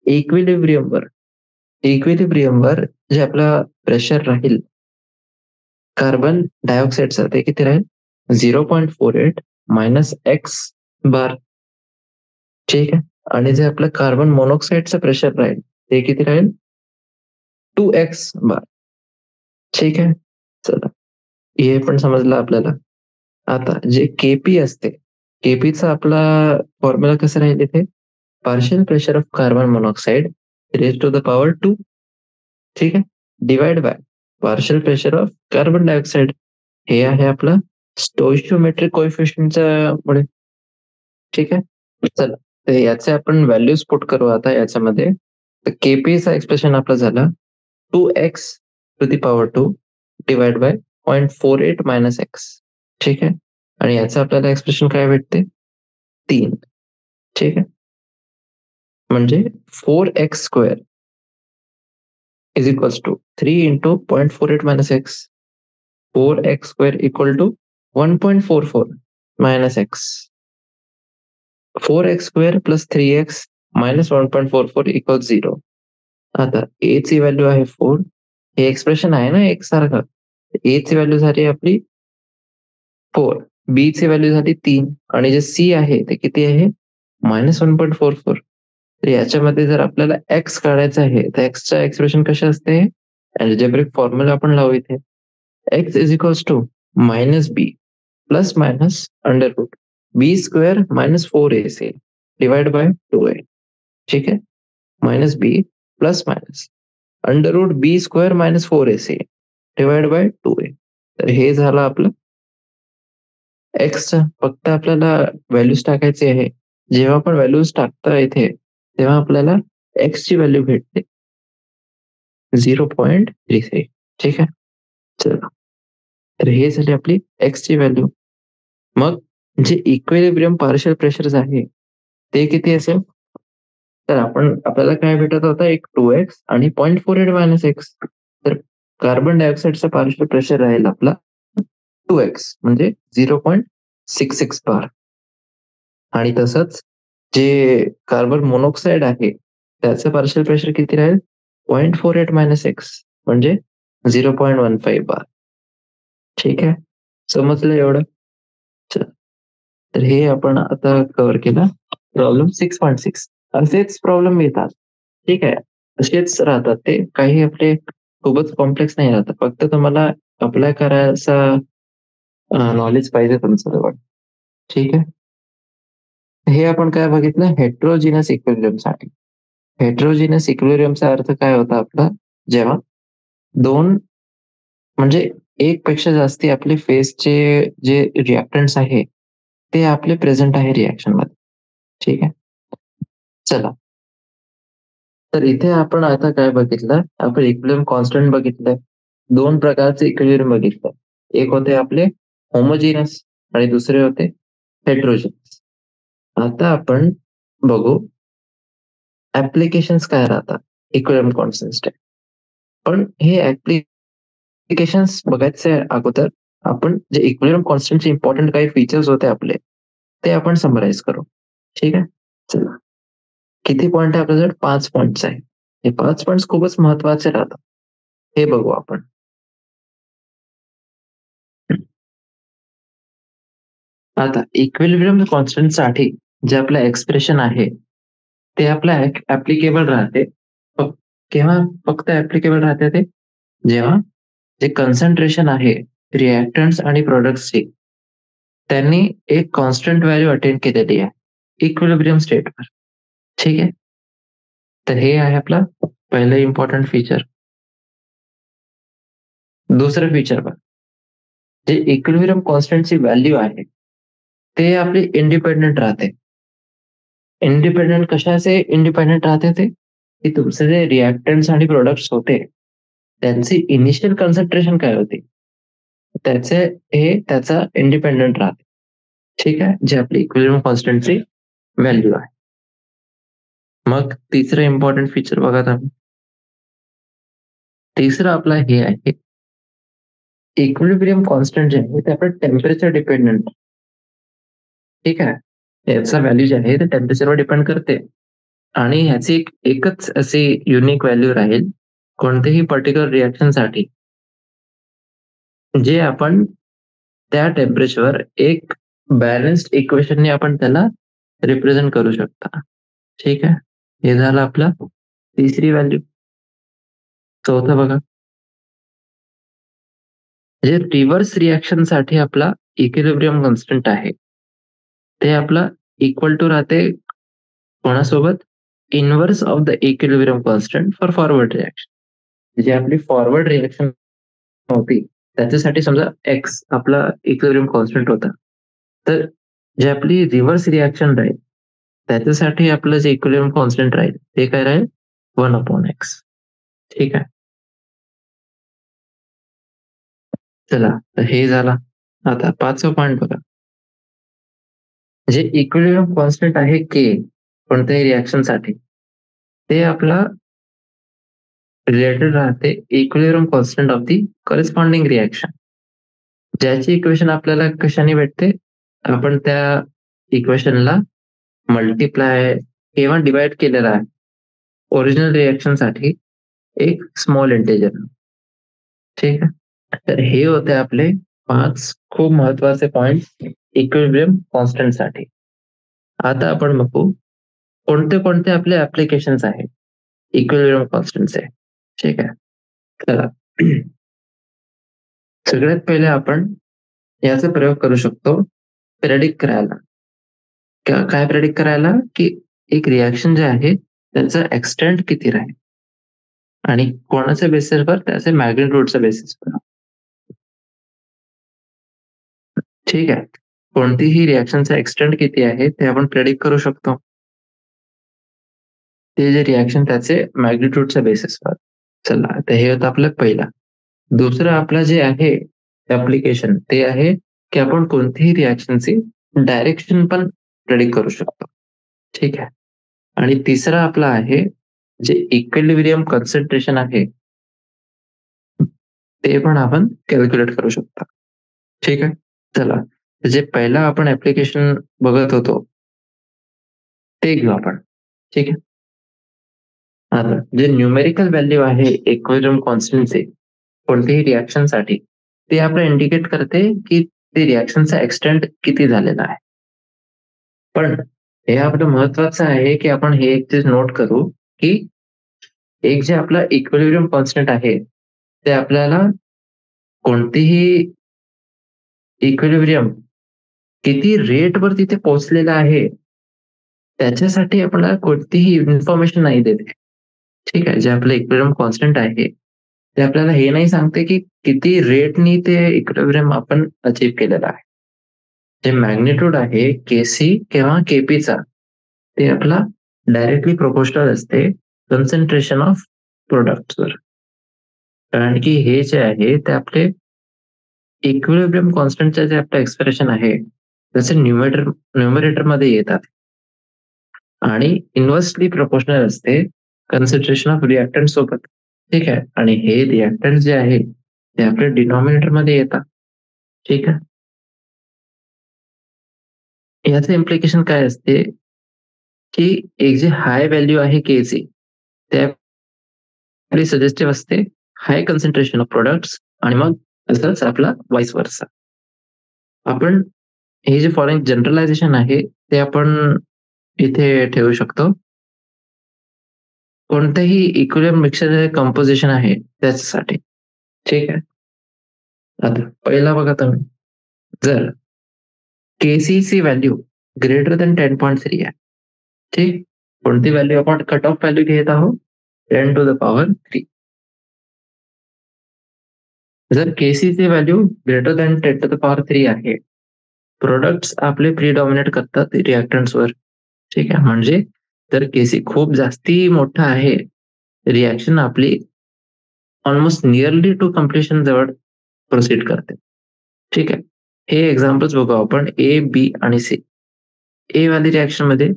A: इक्विलिब्रियमवर इक्विलिब्रियमवर जे आपला प्रेशर राहील कार्बन डायऑक्साइडचा ते किती राहील? 0.48 मायनस एक्स बार. ठीक आहे. आणि जे आपलं कार्बन मोनॉक्साईडचं प्रेशर राहील ते किती राहील? 2x बार. ठीक आहे. चला, हे पण समजलं आपल्याला. आता जे केपी असते, केपीचा आपला फॉर्म्युला कसं राहील इथे? Partial pressure of carbon monoxide raise to the power 2. ठीक आहे. Divide by partial pressure of carbon dioxide. हे आहे आपलं स्टोइशियोमेट्रिक कोएफिशियंटच्या मुळे. ठीक आहे. चला, तर याचे आपण व्हॅल्यूज पुट करू आता याच्यामध्ये. तर केपीचा एक्सप्रेशन आपला झाला 2x to the power 2 divide by 0.48 minus x. ठीक आहे. आणि याचं आपल्याला एक्सप्रेशन काय भेटते? 3. ठीक आहे. म्हणजे 4x square is equals to 3 into 0.48 minus x, 4x square equal to 1.44 minus x, 4x square plus 3x minus 1.44 equal 0. आता ए ची व्हॅल्यू आहे 4. हे एक्सप्रेशन आहे ना एक सारखं. ए ची व्हॅल्यू झाली आपली 4, बी ची व्हॅल्यू झाली 3 आणि जे सी आहे ते किती आहे -1.44. तर याच्यामध्ये जर आपल्याला एक्स काढायचं आहे तर एक्सचं एक्सप्रेशन कसे असते, अल्जेब्रिक फॉर्म्युला आपण लावू इथे. X is equals to minus B plus minus under root B square minus 4ac divide by 2a. ठीक आहे, minus B plus minus under root B square minus 4ac divide by 2a. तर हे झालं आपलं एक्सचं. फक्त आपल्याला व्हॅल्यूज टाकायची आहे. जेव्हा आपण व्हॅल्यूज टाकता इथे तेव्हा आपल्याला एक्स ची व्हॅल्यू भेटते 0.33. ठीक आहे, चला. तर हे झाली आपली एक्स ची व्हॅल्यू. मग जे इक्विलिब्रियम पार्शियल प्रेशर्स आहे ते किती असेल, तर आपल्याला काय भेटत होता, एक 2x आणि 0.48 मायनस एक्स. तर कार्बन डायऑक्साइडचा पार्शियल प्रेशर राहील आपला 2x म्हणजे 0.66 बार. आणि तसंच जे कार्बन मोनॉक्साईड आहे त्याचं पार्शियल प्रेशर किती राहील 0.48 मायनस एक्स म्हणजे 0.15 बार. ठीक आहे, समजलं एवढं. चल, तर हे आपण आता कव्हर केलं. प्रॉब्लेम 6.6. असेच प्रॉब्लेम येतात. ठीक आहे, असेच राहतात ते. काही आपले खूपच कॉम्प्लेक्स नाही राहतात. फक्त तुम्हाला अप्लाय करायचा नॉलेज पाहिजे तुमच्याजवळ. ठीक आहे, हे आपण काय बघितलं हेट्रोजिनस इक्विलिब्रियमसाठी. हेट्रोजिनस इक्विलिब्रियमचा अर्थ काय होता आपला, जेव्हा दोन म्हणजे एक पेक्षा जास्ती आपले फेजचे जे रिएक्टंट्स आहे ते आपले प्रेझेंट आहे रिएक्शन मध्ये. ठीक आहे, चला. तर इथे आपण आता काय बघितलं, आपण इक्विलिब्रियम कॉन्स्टंट बघितलंय. दोन प्रकारचे इक्विलिब्रियम बघितलं. एक होते आपले होमोजिनस आणि दुसरे होते हेट्रोजिनस. आता आपण बघू ऍप्लिकेशन्स काय राहतात इक्विलिब्रियम कॉन्स्टंटचे. पण हे ऍप्लिकेशन्स बघायचे अगोदर आपण जे इक्विलिब्रियम कॉन्स्टंटचे इम्पॉर्टंट काही फीचर्स होते आपले ते आपण समराईज करू. ठीक आहे, चला. किती पॉइंट आहे आपल्याजवळ, 5 पॉइंट्स आहे. हे 5 पॉइंट्स खूपच महत्वाचे राहतात. हे बघू आपण. आता इक्विलिब्रियम कॉन्स्टंट साठी जे आपलं एक्सप्रेशन आहे ते आपल्या ऍप्लिकेबल राहते. केव्हा फक्त ऍप्लिकेबल राहते ते, जेव्हा जे कन्सन्ट्रेशन आहे रिएक्टंट्स आणि प्रोडक्ट्सची त्यांनी एक कॉन्स्टंट व्हॅल्यू अटेंड केलेली आहे इक्विलिब्रियम स्टेटवर. ठीक आहे, तर हे आहे आपला पहिलं इम्पॉर्टंट फीचर. दुसरं फीचर बघ, जे इक्विलिब्रियम कॉन्स्टंटची व्हॅल्यू आहे ते आपली इंडिपेंडेंट राहते. इंडिपेंडेंट कशाचे इंडिपेंडेंट राहते ते, की तुमचे जे रिएक्टंट्स आणि प्रोडक्ट्स होते त्यांची इनिशियल कॉन्सन्ट्रेशन काय होती त्याचे हे त्याचा इंडिपेंडेंट राहते. ठीक आहे, जे आपली इक्विलिब्रियम कॉन्स्टंटची व्हॅल्यू आहे. मग तिसरं इम्पॉर्टंट फीचर बघा तुम्ही. तिसरं आपलं हे आहे इक्विलिब्रियम कॉन्स्टंट जे आहे ते आपलं टेम्परेचर डिपेंडंट. ठीक आहे, याचा व्हॅल्यू जे आहे ते टेम्परेचरवर डिपेंड करते आणि ह्याची एकच अशी युनिक व्हॅल्यू राहील कोणत्याही पर्टिक्युलर रिएक्शनसाठी, जे आपण त्या टेम्परेचरवर एक बॅलन्स्ड इक्वेशनने आपण त्याला रिप्रेझेंट करू शकता. ठीक आहे, हे झालं आपलं तिसरी व्हॅल्यू. चौथं बघा, जे रिव्हर्स रिएक्शन साठी आपला इक्विलिब्रियम कॉन्स्टंट आहे ते आपला इक्वल टू राहते कोणासोबत, inverse of the equilibrium constant for forward reaction. जे आपली फॉरवर्ड रिएक्शन होती त्याच्यासाठी समजा एक्स आपला इक्विलिब्रियम कॉन्स्टंट होता, तर जे आपली रिव्हर्स रिएक्शन राहील त्याच्यासाठी आपलं जे इक्विलिब्रियम कॉन्स्टंट राहील ते काय राहील 1/x. ठीक आहे, चला. तर हे झाला. आता 5वा पॉइंट बघा, जे इक्विलिब्रियम कॉन्स्टंट आहे के कोणत्याही रिएक्शन साठी ते आपला रिलेटेड राहते equilibrium constant of the corresponding reaction. ज्याची इक्वेशन आपल्याला कशाने भेटते, आपण त्या इक्वेशनला मल्टिप्लाय किंवा डिवाइड केलेला आहे ओरिजिनल रिएक्शन साठी एक स्मॉल इंटेजर. ठीक आहे. तर हे होते आपले 5 खूप महत्वाचे पॉइंट इक्विलिब्रियम कॉन्स्टंट साठी. आता आपण बघू कोणते कोणते आपले ऍप्लिकेशन्स आहेत इक्विलिब्रियम कॉन्स्टंटचे. ठीक आहे. चला सगळ्यात पहिले आपण याचा प्रयोग करू शकतो प्रेडिक्ट करायला. काय प्रेडिक्ट करायला, की एक रिएक्शन जे आहे त्याचा एक्सटेंट किती राहील आणि कोणाच्या बेसिसवर, त्याचे मॅग्निट्यूडच्या बेसिसवर. ठीक आहे. कोणतीही रिएक्शनचा एक्सटेंट किती आहे ते आपण प्रेडिक्ट करू शकतो. ते जे रिएक्शन त्याचे मॅग्निट्यूडच्या बेसिसवर. चला तर हे होतं आपलं पहिला. दुसरं आपलं जे आहे ऍप्लिकेशन ते आहे की आपण कोणतीही रिएक्शनची डायरेक्शन पण प्रेडिक्ट करू शकतो. ठीक आहे. आणि तिसरा आपला आहे जे इक्विलिब्रियम कॉन्सन्ट्रेशन आहे ते पण आपण कॅल्क्युलेट करू शकतो. ठीक आहे. चला जे पहिला आपण ऍप्लिकेशन बघत होतो ते घेऊ आपण. ठीक आहे. आता जे न्यूमेरिकल व्हॅल्यू आहे इक्विलिब्रियम कॉन्स्टंटचे कोणत्याही रिएक्शन साठी, ते आपलं इंडिकेट करते की ते रिएक्शनचा एक्सटेंट किती झालेला आहे. पण हे आपलं महत्वाचं आहे की आपण हे एक चीज नोट करू की एक जे आपला इक्विलिब्रियम कॉन्स्टंट आहे ते आपल्याला कोणतीही इक्विलिब्रियम किती रेटवर तिथे पोहोचलेला आहे त्याच्यासाठी आपल्याला कोणतीही इन्फॉर्मेशन नाही देते. ठीक आहे. जे आपलं इक्विलिब्रियम कॉन्स्टंट आहे ते आपल्याला हे नाही सांगते की किती रेटनी ते इक्विलिब्रियम आपण अचीव केलेलं आहे. जे मॅग्निट्यूड आहे केसी किंवा केपीचा ते आपला डायरेक्टली प्रोपोर्शनल असते कॉन्सन्ट्रेशन ऑफ प्रोडक्ट्सवर. कारण की हे जे आहे ते आपले इक्विलिब्रियम कॉन्स्टंटचे जे आपलं एक्सप्रेशन आहे त्याचे न्यूमरेटर मध्ये येतात आणि इन्व्हर्सली प्रोपोर्शनल असते कॉन्सन्ट्रेशन ऑफ रिएक्टंट सोबत. ठीक आहे. आणि हे रिएक्टंट जे आहे ते आपल्या डिनॉमिनेटर मध्ये येतात. ठीक आहे. याचं इम्प्लिकेशन काय असते की एक जे हाय व्हॅल्यू आहे केची त्या सजेस्टिव्ह असते हाय कॉन्सन्ट्रेशन ऑफ प्रोडक्ट्स आणि मग तसंच आपला वाईस वर्सा. आपण हे जे फॉलोइंग जनरलायझेशन आहे ते आपण इथे ठेवू शकतो. कोणतंही इक्विलिब्रियम मिक्सर कंपोजिशन आहे त्याच्यासाठी. ठीक आहे. आता पहिला बघा तुम्ही, जर केसीची व्हॅल्यू ग्रेटर दॅन 10.3 आहे. ठीक. कोणती व्हॅल्यू आपण कट ऑफ व्हॅल्यू घेत आहोत 10⁻³ जर केसीची व्हॅल्यू ग्रेटर दॅन 10⁻³ आहे, प्रोडक्ट्स आपले प्रीडॉमिनेट करतात रिएक्टंट्सवर. ठीक आहे. म्हणजे जर केसी खूप जास्ती मोठा आहे, रिएक्शन आपली ऑलमोस्ट नियरली टू कम्प्लिशन जवळ प्रोसीड करते. ठीक आहे. हे एक्झाम्पल्स बघू आपण ए, बी आणि सी. ए वाली रिएक्शन मध्ये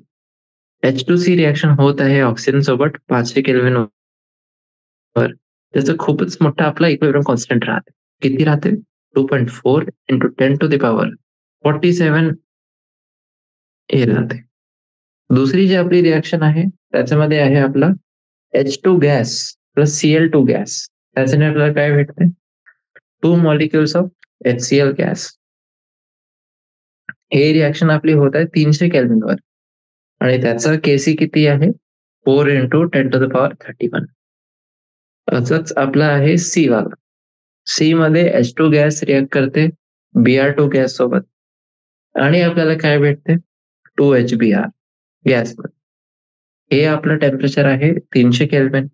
A: H2C रिएक्शन होत आहे ऑक्सिजन सोबत 500 केल्विन वर. त्याचं खूपच मोठा आपला इक्विलिब्रियम कॉन्स्टंट राहते. किती राहते? 2.4 into 10⁻47 हे राहते. दुसरी जी आपली रिएक्शन आहे त्याच्यामध्ये आहे आपला H2 gas plus Cl2 gas. त्याच्याने आपल्याला काय भेटते? 2 मॉलिक्युल्स ऑफ HCl गॅस. हे रिएक्शन आपली होत आहे 300 केल्विनवर आणि त्याचा केसी किती आहे? 4 into 10⁻31. असंच आपला आहे सी वाला. सी मध्ये H2 गॅस रिएक्ट करते Br2 गॅस सोबत आणि आपल्याला काय भेटते? 2HBr gas. हे आपलं टेम्परेचर आहे 300 केल्विन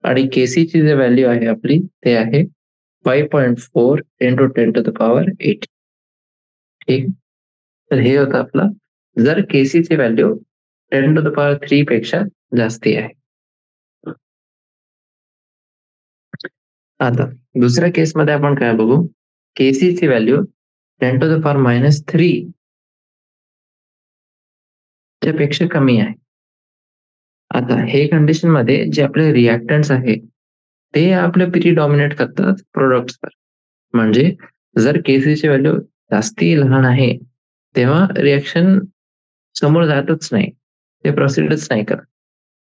A: आणि केसी ची जे व्हॅल्यू आहे आपली ते आहे 5.4 into 10⁻8. ठीक. तर हे होतं आपलं जर केसी ची व्हॅल्यू 10⁻³ पेक्षा जास्ती आहे. आता दुसऱ्या केसमध्ये आपण काय बघू, केसी ची व्हॅल्यू 10⁻³ च्या पेक्षा कमी आहे. आता हे कंडिशन मध्ये जे आपले रिएक्टंट्स आहे ते आपले प्रिडॉमिनेट करतात प्रोडक्ट्सवर. म्हणजे जर केसीची व्हॅल्यू जास्ती लहान आहे, तेव्हा रिएक्शन समोर जातच नाही. ते प्रोसीडच नाही करत.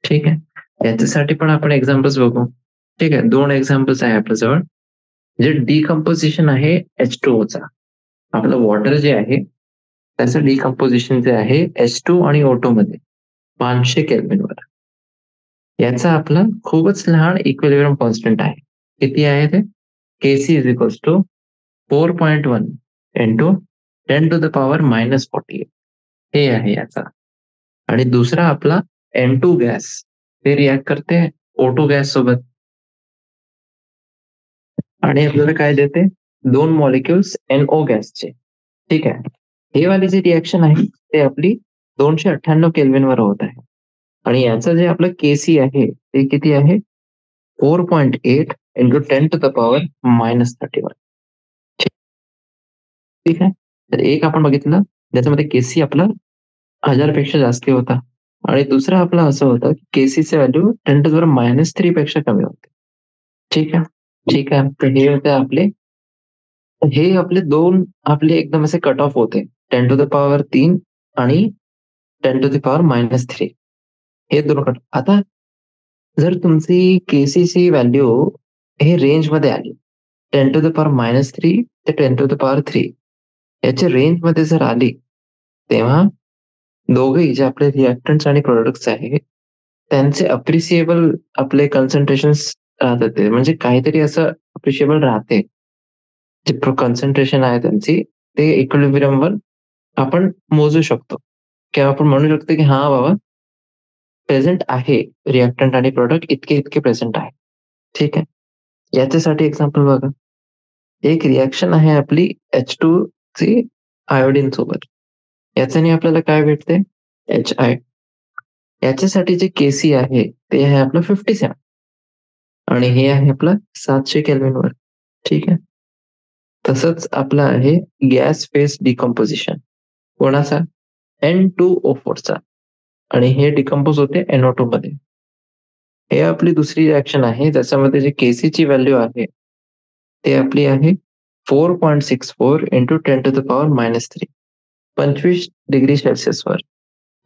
A: ठीक आहे. याच्यासाठी पण आपण एक्झाम्पल्स बघू. ठीक आहे. 2 एक्झाम्पल्स आहे आपल्याजवळ. जे डिकम्पोझिशन आहे H2Oचा. आपलं वॉटर जे आहे, त्याचं डिकम्पोझिशन जे आहे H2 आणि O2 मध्ये 500 केल्विनवर. याचा आपला खूपच लहान इक्विलिब्रियम कॉन्स्टंट आहे. किती आहे ते? Kc is equals to 4.1 into 10 to the power -48 हे आहे याचा. आणि दुसरा आपला N2 गॅस ते रिॲक्ट करते O2 गॅस सोबत आणि आपल्याला काय देते? 2 मॉलिक्युल्स NO गॅसचे. ठीक आहे. हे वाली जी रिएक्शन आहे ते आपली 298 केल्विनवर होत आहे. आणि याचं जे आपलं Kc आहे ते किती आहे? 4.8 इंटू 10 टू द पॉवर -31. ठीक आहे. तर एक आपण बघितलं ज्याच्यामध्ये Kc आपला 1000 पेक्षा जास्ती होता आणि दुसरा आपला असं होतं की Kcची व्हॅल्यू 10 टू द पॉवर -3 पेक्षा कमी होते. ठीक आहे. ठीक आहे. तर हे आपले 2 आपले एकदम असे कट ऑफ होते. 10 टू द पॉवर 3 आणि 10 टू द पॉवर -3 हे 2 कट. आता जर तुमची केसीची व्हॅल्यू हे रेंजमध्ये आली 10 टू द पॉवर -3 ते 10 टू द पॉवर 3 याच्या रेंजमध्ये जर आली, तेव्हा दोघेही जे आपले रिएक्टंट्स आणि प्रॉडक्ट्स आहेत, त्यांचे अप्रिशिएबल आपले कन्सन्ट्रेशन्स राहतात ते. म्हणजे काहीतरी असं अप्रिशिएबल राहते. जे कॉन्सन्ट्रेशन आहे त्यांची, ते इक्विलिब्रियमवर आपण मोजू शकतो किंवा आपण म्हणू शकतो की हां बाबा, प्रेझेंट आहे रिएक्टंट आणि प्रॉडक्ट इतके-इतके प्रेझेंट आहे. ठीक आहे. याच्यासाठी एक्झाम्पल बघा. एक रिएक्शन आहे आपली H2 ची आयोडीन सोबत. याच्याने आपल्याला काय भेटते? HI. याच्यासाठी जे Kc आहे ते आहे आपलं 57 आणि हे आहे आपलं 700 केल्विनवर. ठीक आहे. तसंच आपलं आहे गॅस फेज डिकम्पोझिशन. कोणाचा? N2O4 चा आणि हे डिकम्पोज होते NO2 मध्ये. हे आपली दुसरी रिएक्शन आहे ज्याच्यामध्ये जे Kc ची व्हॅल्यू आहे, ते आपली आहे 4.64 into 10 to the power -3 25 degree सेल्सिअसवर.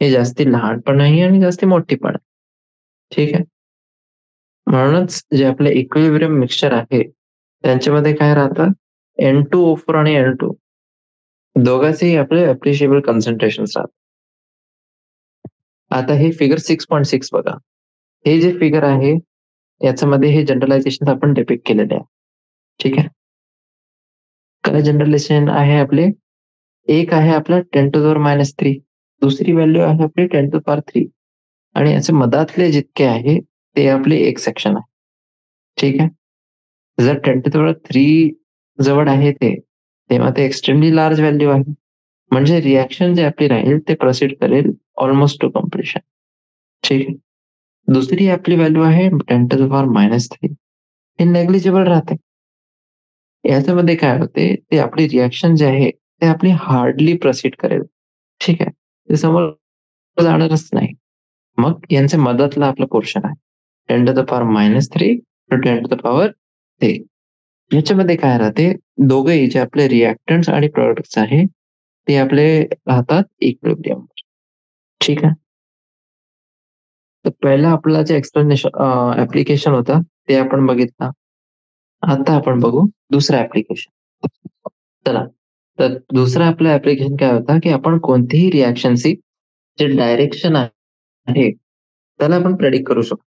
A: हे जास्ती लहान पण नाही आणि जास्ती मोठी पण आहे. ठीक आहे. म्हणूनच जे आपले इक्विलिब्रियम मिक्सचर आहे, त्यांच्यामध्ये काय राहतं? N2O4 आणि N2 दोघांचेही आपले अप्रिशिएबल कॉन्सन्ट्रेशन्स राहतात. आता हे फिगर 6.6 बघा. हे जे फिगर आहे, याच्यामध्ये हे जनरलायझेशन आपण डिपिक्ट केलेले आहे. ठीक आहे. काय जनरलायझेशन आहे आपले? एक आहे आपला 10 टू द पॉवर -3, दुसरी व्हॅल्यू आहे आपली 10 टू द पॉवर 3 आणि याच्या मधातले जितके आहे, ते आपले एक सेक्शन आहे. ठीक आहे. जर 10 टू द पॉवर 3 जवळ आहे ते, तेव्हा ते एक्स्ट्रीमली लार्ज व्हॅल्यू आहे. म्हणजे रिएक्शन जे आपली राहील ते प्रोसीड करेल ऑलमोस्ट टू कंप्लीशन. ठीक आहे. दुसरी आपली व्हॅल्यू आहे 10 टू द पॉवर -3 हे नेग्लिजिबल राहते. याच्यामध्ये काय होते, ते आपली रिएक्शन जे आहे, ते आपली हार्डली प्रोसीड करेल. ठीक आहे. ते समोर जाणारच नाही. मग यांच्या मधातला आपला पोर्शन आहे. 10 to the power -3 to 10 to the power 3. याच्यामध्ये काय राहते, दोघेही जे आपले रिएक्टंट्स आणि प्रॉडक्ट्स आहे, ते आपले राहतात इक्विलिब्रियमवर. ठीक आहे. तर पहिला आपला जे ॲप्लिकेशन होता, ते आपण बघितला. आता आपण बघू दुसरं ॲप्लिकेशन. चला. तर दुसरं आपलं ॲप्लिकेशन काय होता, की आपण कोणतीही रिएक्शनची जे डायरेक्शन आहे, त्याला आपण प्रेडिक्ट करू शकतो.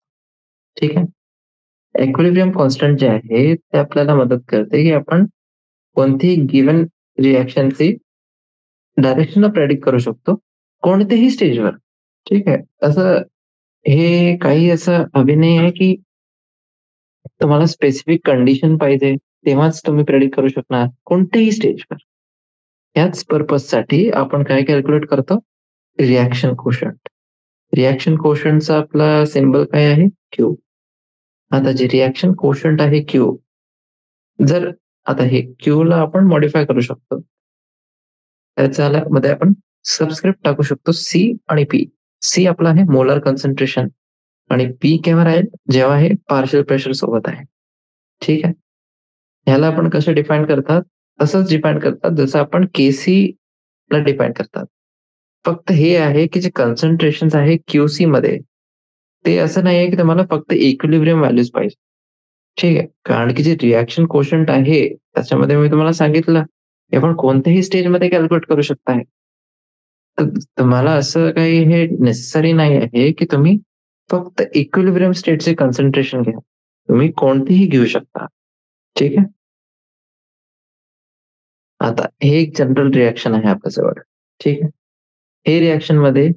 A: ठीक आहे. इक्विलिब्रियम कॉन्स्टंट जे आहे, ते आपल्याला मदत करते, की आपण कोणतीही गिव्हन रिएक्शनची डायरेक्शन प्रेडिक्ट करू शकतो, कोणत्याही स्टेजवर. ठीक आहे. असं हे काही असं अभिनय आहे, की तुम्हाला स्पेसिफिक कंडिशन पाहिजे, तेव्हाच तुम्ही प्रेडिक्ट करू शकणार, कोणत्याही स्टेजवर. याच पर्पजसाठी आपण काय कॅल्क्युलेट करतो? Reaction quotient. रिएक्शन कोशंटचा आपला सिम्बल काय आहे? Q. आता जे रिएक्शन कोशंट आहे Q, जर आता हे Qला आपण मॉडिफाय करू शकतो. त्याच्यामध्ये आपण सबस्क्रिप्ट टाकू शकतो C आणि P. C आपला आहे मोलार कॉन्सन्ट्रेशन आणि P केव्हा राहील? जेव्हा हे पार्शियल प्रेशर सोबत आहे. ठीक आहे. ह्याला आपण कसं डिफाईन करतात? तसंच डिफाईन करतात जसं आपण ला डिफाईन करतात. फक्त हे आहे की जे कन्सन्ट्रेशन्स आहे क्यूसीमध्ये, ते असं नाहीये की तुम्हाला फक्त इक्विलिब्रियम व्हॅल्यूज पाहिजे. ठीक आहे. कारण की जे रिएक्शन कोशंट आहे, त्याच्यामध्ये मी तुम्हाला सांगितलं, की आपण कोणत्याही स्टेजमध्ये कॅल्क्युलेट करू शकता. तर तुम्हाला असं काही हे नेसेसरी नाही आहे, की तुम्ही फक्त इक्विलिब्रियम स्टेटचे कन्सन्ट्रेशन घ्या. तुम्ही कोणतेही घेऊ शकता. ठीक आहे. आता हे एक जनरल रिएक्शन आहे आपल्याजवळ. ठीक आहे. हे रिएक्शनमध्ये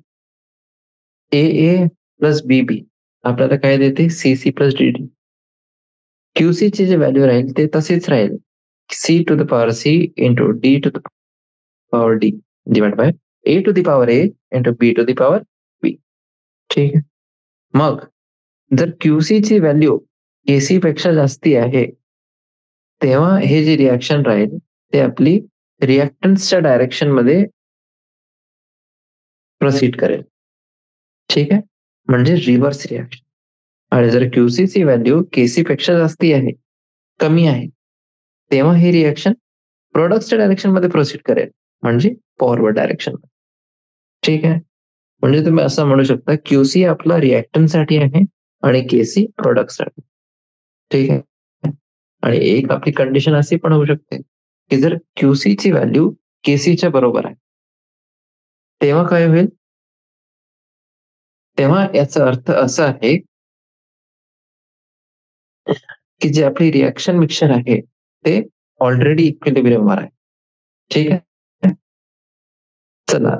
A: AA प्लस BB आपल्याला काय देते? CC plus DD. QCची जी व्हॅल्यू राहील ते तशीच राहील. C to the power C into D to the power D divide by A to the power A into B to the power B. ठीक आहे. मग जर QCची व्हॅल्यू KC पेक्षा जास्ती आहे, तेव्हा हे जे रिएक्शन राहील, ते आपली रिएक्टन्सच्या डायरेक्शनमध्ये प्रोसीड करेल. ठीक आहे. म्हणजे रिव्हर्स रिएक्शन. आणि जर क्यूसीची व्हॅल्यू केसी पेक्षा जास्ती आहे, कमी आहे, तेव्हा ही रिएक्शन प्रॉडक्ट्सच्या डायरेक्शनमध्ये प्रोसीड करेल. म्हणजे फॉरवर्ड डायरेक्शन. ठीक आहे. म्हणजे तुम्ही असं म्हणू शकता क्यूसी आपला रिएक्टन्ससाठी आहे आणि केसी प्रॉडक्टसाठी. ठीक आहे. आणि एक आपली कंडिशन अशी पण होऊ शकते, की जर क्यूसीची व्हॅल्यू केसीच्या बरोबर आहे, तेव्हा काय होईल? तेव्हा याचा अर्थ असा आहे, की जे आपली रिएक्शन मिक्सचर आहे, ते ऑलरेडी इक्विलिब्रियमवर आहे. ठीक आहे. चला,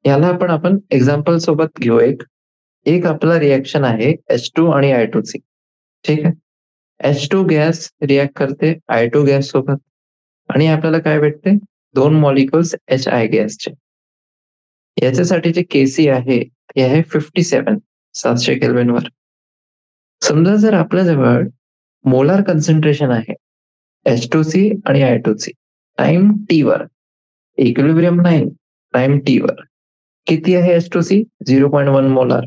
A: याला आपण एक्झाम्पल सोबत घेऊ एक. एक आपला रिएक्शन आहे H2 आणि I2 ची. ठीक आहे. H2 गॅस रिएक्ट करते I2 गॅस सोबत आणि आपल्याला काय भेटते? 2 मॉलिक्युल्स HI गॅसचे. याच्यासाठी जे केसी आहे, ते आहे 700 केल्विनवर. समजा जर आपल्याजवळ मोलार कन्सन्ट्रेशन आहे H2C आणि I2C टाईम T वर. इक्विलिब्रियम नाही, टाईम T वर. किती आहे H2C? 0.1 मोलार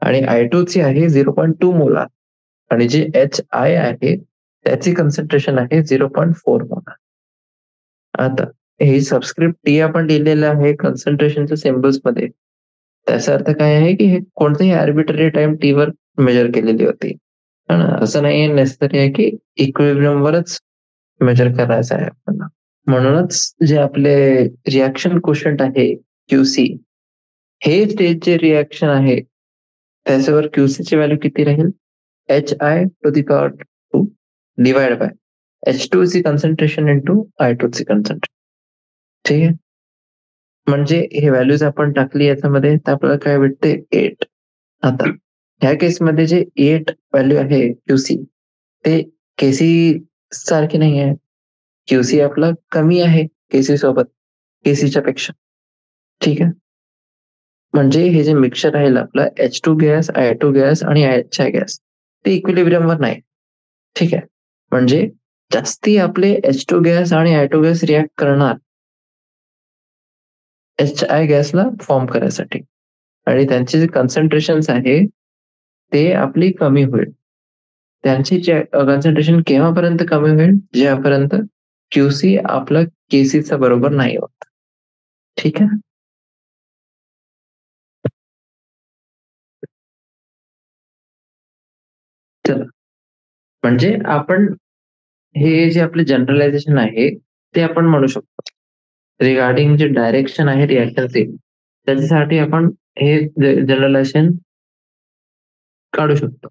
A: आणि I2C आहे 0.2 मोलार आणि जे HI आहे त्याची कन्सन्ट्रेशन आहे 0.4 मोलार. आता हे सबस्क्रिप्ट टी आपण लिहिलेलं आहे कन्सन्ट्रेशनच्या सिम्बॉल्समध्ये. त्याचा अर्थ काय आहे, की हे कोणत्याही आर्बिट्ररी टाईम टी वर मेजर केलेली होती. है ना? असं नाहीये नेसेसरी आहे, की इक्विलिब्रियमवरच मेजर करायचं आहे आपल्याला. म्हणूनच जे आपले रिएक्शन कोशंट आहे क्यूसी, हे स्टेज जे रिएक्शन आहे, त्याच्यावर क्यूसीची व्हॅल्यू किती राहील? HI to the power 2 divide by H2 ची कन्सन्ट्रेशन इंटू I2 ची कन्सन्ट्रेशन. ठीक आहे. म्हणजे हे व्हॅल्यूज आपण टाकली याच्यामध्ये तर आपल्याला काय भेटते? 8. आता ह्या केसमध्ये जे 8 व्हॅल्यू आहे क्यूसी, ते केसी सारखे नाही आहे. क्यूसी आपला कमी आहे केसी सोबत, केसीच्या पेक्षा. ठीक आहे. म्हणजे हे जे मिक्सचर राहील आपलं H2 गॅस, I2 गॅस आणि HI गॅस, ते इक्विलिब्रियमवर नाही. ठीक आहे. म्हणजे जास्ती आपले H2 गॅस आणि I2 गॅस रिएक्ट करणार HI गॅसला फॉर्म करायसाठी आणि त्यांचे जे कन्सन्ट्रेशन्स आहे, ते आपली कमी होईल. त्यांची जे कन्सन्ट्रेशन केव्हापर्यंत कमी होईल? जेव्हापर्यंत क्यूसी आपला केसीचा बरोबर नाही होत. ठीक आहे. चला, म्हणजे आपण हे जे आपले जनरलायझेशन आहे, ते आपण म्हणू शकतो. रिगार्डिंग जे डायरेक्शन आहे रिएक्टरचे, त्याच्यासाठी आपण हे जनरलायझेशन काढू शकतो,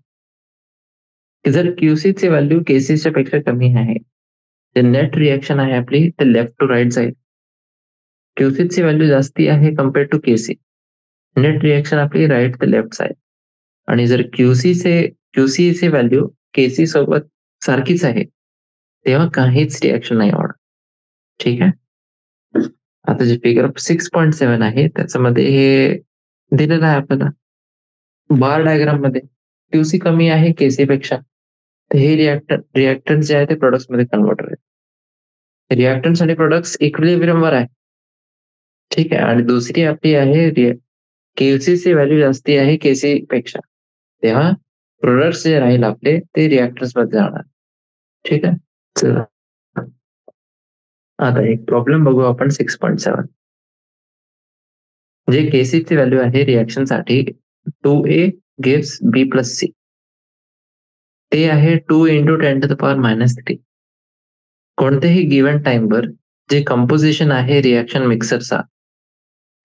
A: की जर क्यूसीची व्हॅल्यू केसीच्या पेक्षा कमी आहे, तर नेट रिएक्शन आहे आपली ते लेफ्ट टू राइट जाईल. क्यूसीची व्हॅल्यू जास्ती आहे compare to KC, net reaction आपली राइट ते लेफ्ट जाईल. आणि जर क्यूसीची व्हॅल्यू केसी सोबत सारखीच आहे, तेव्हा काहीच रिएक्शन नाही होणार. ठीक आहे. आता जे फिगर 6.7 आहे त्याच्यामध्ये हे दिलेलं आहे आपल्याला बार डायग्राम मध्ये. क्यूसी कमी आहे केसी पेक्षा, तर हे रिएक्टन्स जे आहे ते प्रोडक्ट्स मध्ये कन्वर्ट होईल. रिएक्टन्स आणि प्रोडक्ट्स इक्विलिब्रियम वर आहे. ठीक आहे. आणि दुसरी आपली आहे केसीची व्हॅल्यू जास्ती आहे केसी पेक्षा, तेव्हा प्रोडक्ट्स जे राहील आपले ते रिएक्टन्स मध्ये जाणार. ठीक आहे. चला आता एक प्रॉब्लेम बघू आपण 6.7. जे केसीची व्हॅल्यू आहे रिएक्शनसाठी 2a gives b plus C, ते आहे 2 इंटू 10⁻³ कोणत्याही गिव्हन टाइमवर जे कंपोजिशन आहे रिएक्शन मिक्सरचा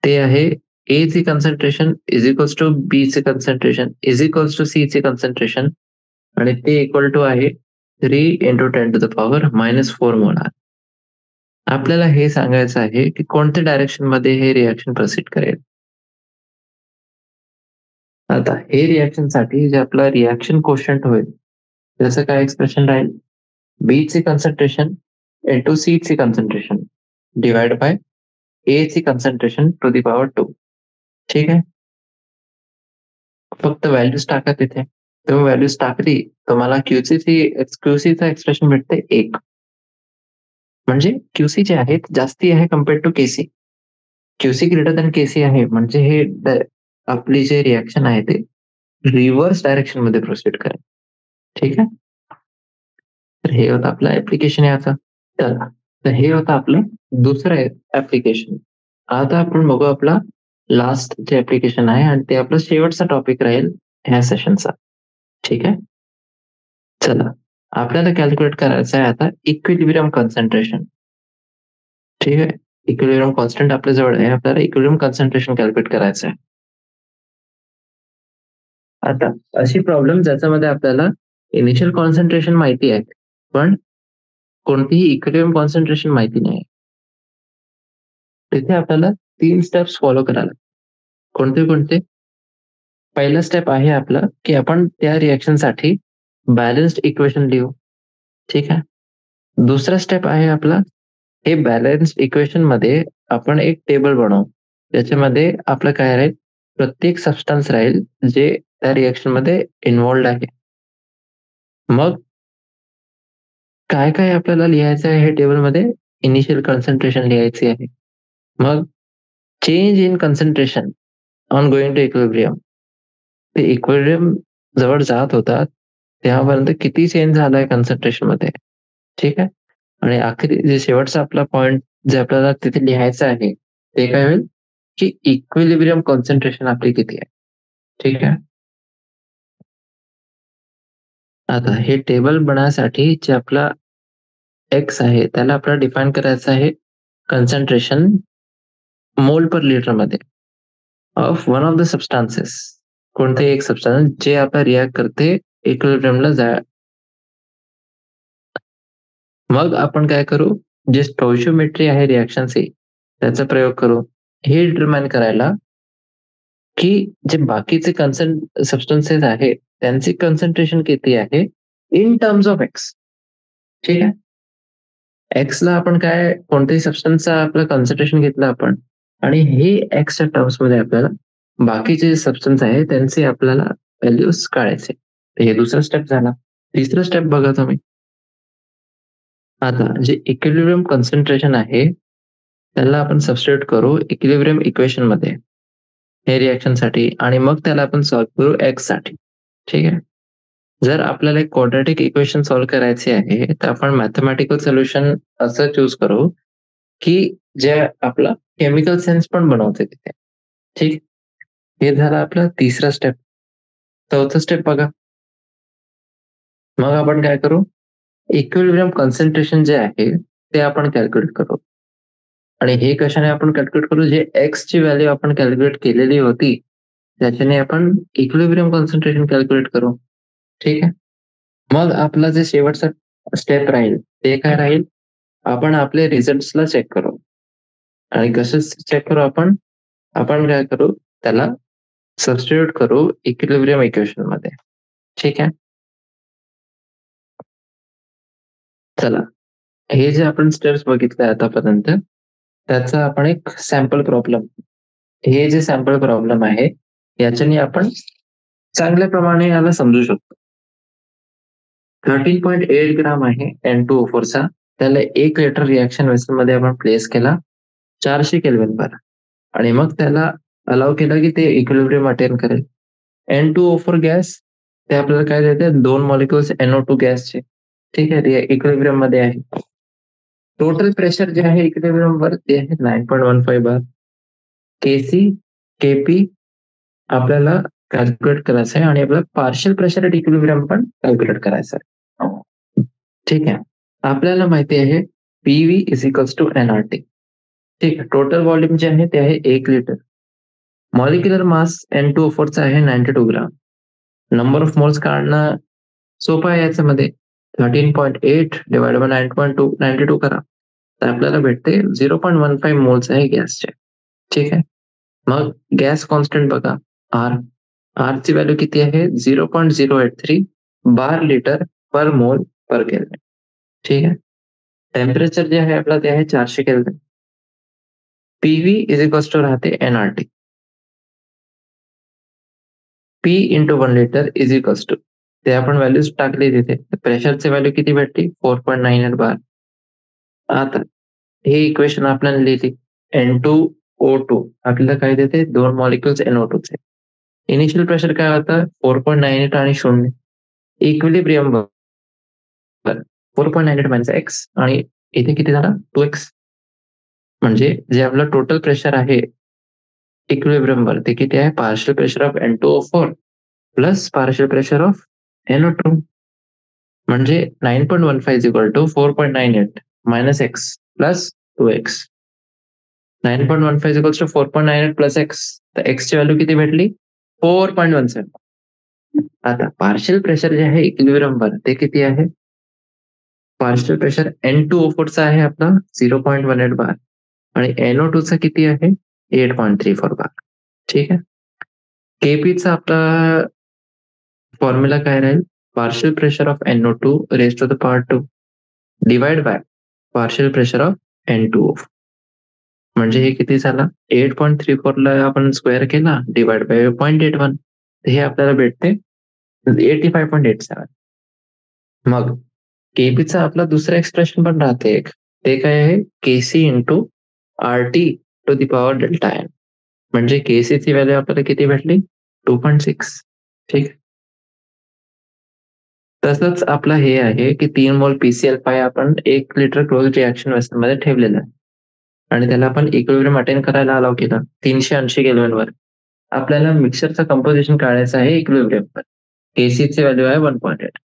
A: ते आहे ए ची concentration is equals to B चे concentration is equals to C चे कन्सन्ट्रेशन आणि ते इक्वल टू आहे 3 इंटू 10⁻⁻4 मोलार. आपल्याला हे सांगायचं आहे की कोणत्या डायरेक्शन मध्ये हे रिएक्शन प्रोसीड करेल. आता हे रिएक्शन साठी जे आपलं रिएक्शन कोशंट होईल त्याचं काय एक्सप्रेशन राहील, बी चे कन्सन्ट्रेशन इंटू सी चे कन्सन्ट्रेशन डिवाइड बाय ए ची कन्सन्ट्रेशन टू दी पॉवर 2. ठीक आहे. फक्त व्हॅल्यूज टाका तिथे. तुम्ही व्हॅल्यूज टाकली तुम्हाला क्यूसीचा एक्सप्रेशन भेटते 1. म्हणजे क्यूसी जे आहे जास्ती आहे compare to KC. QC greater than KC आहे म्हणजे हे आपली जे रिएक्शन आहे ते रिव्हर्स डायरेक्शन मध्ये प्रोसीड करेल. ठीक आहे. तर हे होतं आपलं ऍप्लिकेशन याचं. तर हे होतं आपलं दुसरं ऍप्लिकेशन. आता आपण बघू आपला लास्ट जे ऍप्लिकेशन आहे आणि ते आपलं शेवटचा टॉपिक राहील ह्या सेशनचा. ठीक आहे. चला आपल्याला कॅल्क्युलेट करायचं आहे आता इक्विलिब्रियम कॉन्सन्ट्रेशन. ठीक आहे. इक्विलिब्रियम कॉन्स्टंट आपल्या जवळ आहे, आपल्याला इक्विलिब्रियम कॉन्सन्ट्रेशन कॅल्क्युलेट करायचं आहे. आता अशी प्रॉब्लेम ज्याच्यामध्ये आपल्याला इनिशियल कॉन्सन्ट्रेशन माहिती आहे पण कोणतीही इक्विलिब्रियम कॉन्सन्ट्रेशन माहिती नाही. तिथे आपल्याला 3 स्टेप्स फॉलो करायला. कोणते? पहिला स्टेप आहे आपला की आपण त्या रिएक्शनसाठी बॅलन्स्ड इक्वेशन लिहू. ठीक आहे. दुसरा स्टेप आहे आपला हे बॅलन्स्ड इक्वेशन मध्ये आपण एक टेबल बनवू. त्याच्यामध्ये आपलं काय राहील, प्रत्येक सबस्टन्स राहील जे त्या रिएक्शन मध्ये इन्व्हॉल्ड आहे. मग काय काय आपल्याला लिहायचं आहे हे टेबलमध्ये, इनिशियल कॉन्सन्ट्रेशन लिहायची आहे. मग change in concentration on going to equilibrium. ते इक्विलिब्रियम जवळ जात होता तेव्हापर्यंत किती चेंज झालाय कॉन्सन्ट्रेशन मध्ये. ठीक आहे. आणि आखरी जे शेवटचा आपला पॉइंट जे आपल्याला तिथे लिहायचं आहे ते काय होईल की इक्विलिब्रियम कॉन्सन्ट्रेशन आपली किती आहे. ठीक आहे. आता हे टेबल बनवण्यासाठी जे आपला एक्स आहे त्याला आपल्याला डिफाईन करायचं आहे कॉन्सन्ट्रेशन मोल पर लिटर मध्ये ऑफ वन ऑफ द सबस्टान्सेस. कोणते एक सबस्टन्स जे आपला रिॲक्ट करते इक्विलिब्रियमला मग आपण काय करू, जे स्टोइशियोमेट्री आहे रिॲक्शनची त्याचा प्रयोग करू हे डिटरमाइन करायला की जे बाकीचे सबस्टन्सेस आहे त्यांचे कॉन्सन्ट्रेशन किती आहे इन टर्म्स ऑफ एक्स. ठीक आहे. एक्सला आपण काय कोणत्याही सबस्टन्सचा आपलं कॉन्सन्ट्रेशन घेतलं आपण आणि हे एक्सच्या टर्म्स मध्ये आपल्याला बाकीचे सबस्टन्स आहे त्यांचे आपल्याला व्हॅल्यूज काढायचे. हे दुसरा स्टेप झाला. तिसरा स्टेप बघा तुम्ही. आता जे इक्विलिब्रियम कॉन्सन्ट्रेशन आहे त्याला आपण सबस्टिट्यूट करू इक्विलिब्रियम इक्वेशन मध्ये हे रिएक्शन साठी आणि मग त्याला आपण सॉल्व्ह करू एक्स साठी. ठीक आहे. जर आपल्याला एक क्वाड्रॅटिक इक्वेशन सॉल्व्ह करायचे आहे तर आपण मॅथमॅटिकल सोल्युशन असं चूज करू की जे आपला केमिकल सेन्स पण बनवते तिथे. ठीक. हे झालं आपला तिसरा स्टेप. चौथा स्टेप बघा. मग आपण काय करू, इक्विलिब्रियम कॉन्सन्ट्रेशन जे आहे ते आपण कॅल्क्युलेट करू आणि हे कशाने आपण कॅल्क्युलेट करू, जे एक्स ची व्हॅल्यू आपण कॅल्क्युलेट केलेली होती त्याच्याने आपण इक्विलिब्रियम कॉन्सन्ट्रेशन कॅल्क्युलेट करू. ठीक आहे. मग आपला जे शेवटचा स्टेप राहील ते काय राहील, आपण आपले रिझल्ट्सला चेक करू आणि कसं चेक करू आपण आपण काय करू त्याला सबस्टिट्यूट करू इक्विलिब्रियम इक्वेशन मध्ये. ठीक आहे. चला हे जे आपण स्टेप्स बघितले आतापर्यंत त्याचा आपण एक सॅम्पल प्रॉब्लेम, हे जे सॅम्पल प्रॉब्लेम आहे याच्याने आपण चांगल्या प्रमाणे याला समजू शकतो. 13.8 ग्राम आहे N2O4 चा, त्याला 1 लिटर रिएक्शन वेसल मध्ये आपण प्लेस केला 400 केल्विन वर आणि मग त्याला अलाउ केलं की ते इक्विलिब्रियम अटेन करेल. N2O4 गॅस ते आपल्याला काय देते, 2 मॉलिक्युल्स NO2 गॅसचे. ठीक आहे, इक्विलिब्रियम मध्ये आहे. टोटल प्रेशर जे आहे इक्विलिब्रियम वर ते आहे 9.15 बार. केसी केपी आपल्याला कॅल्क्युलेट करायचं आहे आणि आपल्याला पार्शियल प्रेशर एट इक्विलिब्रियम पण कॅल्क्युलेट करायचं आहे. ठीक आहे, आपल्याला माहिती आहे PV is equals to NRT. ठीक आहे, टोटल व्हॉल्यूम जे आहे ते आहे 1 लिटर. मॉलिक्युलर मास N2O4 चा आहे 92 ग्राम. नंबर ऑफ मोल्स काढणं सोपं आहे याच्यामध्ये. 13.8 डिवाइड बाय 9.2 92 करा तर आपल्याला भेटते 0.15 मोल्स आहे गॅसचे. ठीक आहे, मग गॅस कॉन्स्टंट बघा आर. आर ची व्हॅल्यू किती आहे 0.083 बार लिटर पर मोल पर केल्विन. ठीक आहे, टेम्परेचर जे आहे आपलं ते आहे 400 kelvin. PV is equals to राहते nRT. P into 1 litre is equals to ते आपण व्हॅल्यूज टाकली तिथे. प्रेशरची व्हॅल्यू किती भेटली 4.98 बार. आता हे इक्वेशन आपल्याला लिहिली N2O2 आपल्याला काय देते 2 मॉलिक्युल्स NO2 चे. इनिशियल प्रेशर काय होतं 4.98 आणि 0. इक्विलिब्रियम बरोबर 4.98 मायनस एक्स आणि इथे किती झाला 2x. म्हणजे जे आपलं टोटल प्रेशर आहे इक्विलिब्रियम वर ते किती आहे partial pressure of N2O4 plus partial pressure of NO2 म्हणजे 9.15 is equal to 4.98 minus x plus 2x. 9.15 is equal to 4.98 plus x, तर एक्स ची व्हॅल्यू किती भेटली 4.17. आता पार्शियल प्रेशर जे आहे इक्विलिब्रियम वर ते किती आहे पार्शियल प्रेशर N2O4 चा आहे आपला 0.18 बार आणि NO2 चा किती आहे 8.34 बार. ठीक आहे, केपी चा आपला फॉर्म्युला काय राहील partial pressure of NO2 raise to the power 2 divide by partial pressure of N2O4. म्हणजे हे किती झाला 8.34 ला आपण स्क्वेअर केला डिवाइड बाय 0.81 हे आपल्याला भेटते 85.87. मग केपीचा आपला दुसरा एक्सप्रेशन पण राहते एक, ते काय आहे KC into RT to the power delta N. म्हणजे केसी ची व्हॅल्यू आपल्याला किती भेटली 2.6. ठीक, तसंच आपलं हे आहे की 3 मोल PCl5 आपण 1 लिटर क्लोज रिएक्शन वेसल मध्ये ठेवलेलं आहे आणि त्याला आपण इक्विलिब्रियम अटेन करायला अलाव केलं 380 केल्विन वर. आपल्याला मिक्सरचं कंपोजिशन काढायचं आहे इक्विलिब्रियम वर. केसी ची व्हॅल्यू आहे 1.8.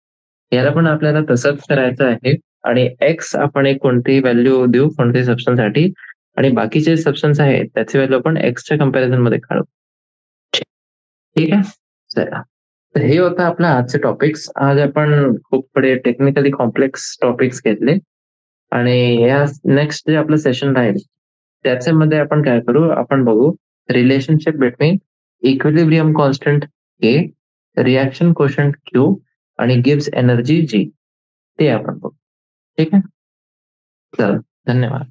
A: याला पण आपल्याला तसंच करायचं आहे आणि एक्स आपण एक कोणतीही व्हॅल्यू देऊ कोणत्याही सबस्टन्स साठी आणि बाकीचे सबस्टन्स आहेत त्याची व्हॅल्यू आपण एक्सच्या कंपॅरिझन मध्ये काढू. ठीक आहे, चला तर हे होतं आपलं आजचे टॉपिक्स. आज आपण खूप थोडे टेक्निकली कॉम्प्लेक्स टॉपिक्स घेतले आणि या नेक्स्ट जे आपलं सेशन राहील त्याच्यामध्ये आपण काय करू आपण बघू रिलेशनशिप बिटवीन इक्विलिब्रियम कॉन्स्टंट के, रिएक्शन कोशंट क्यू आणि गिव्स एनर्जी जी, ते आपण बघू. ठीक आहे, चला धन्यवाद.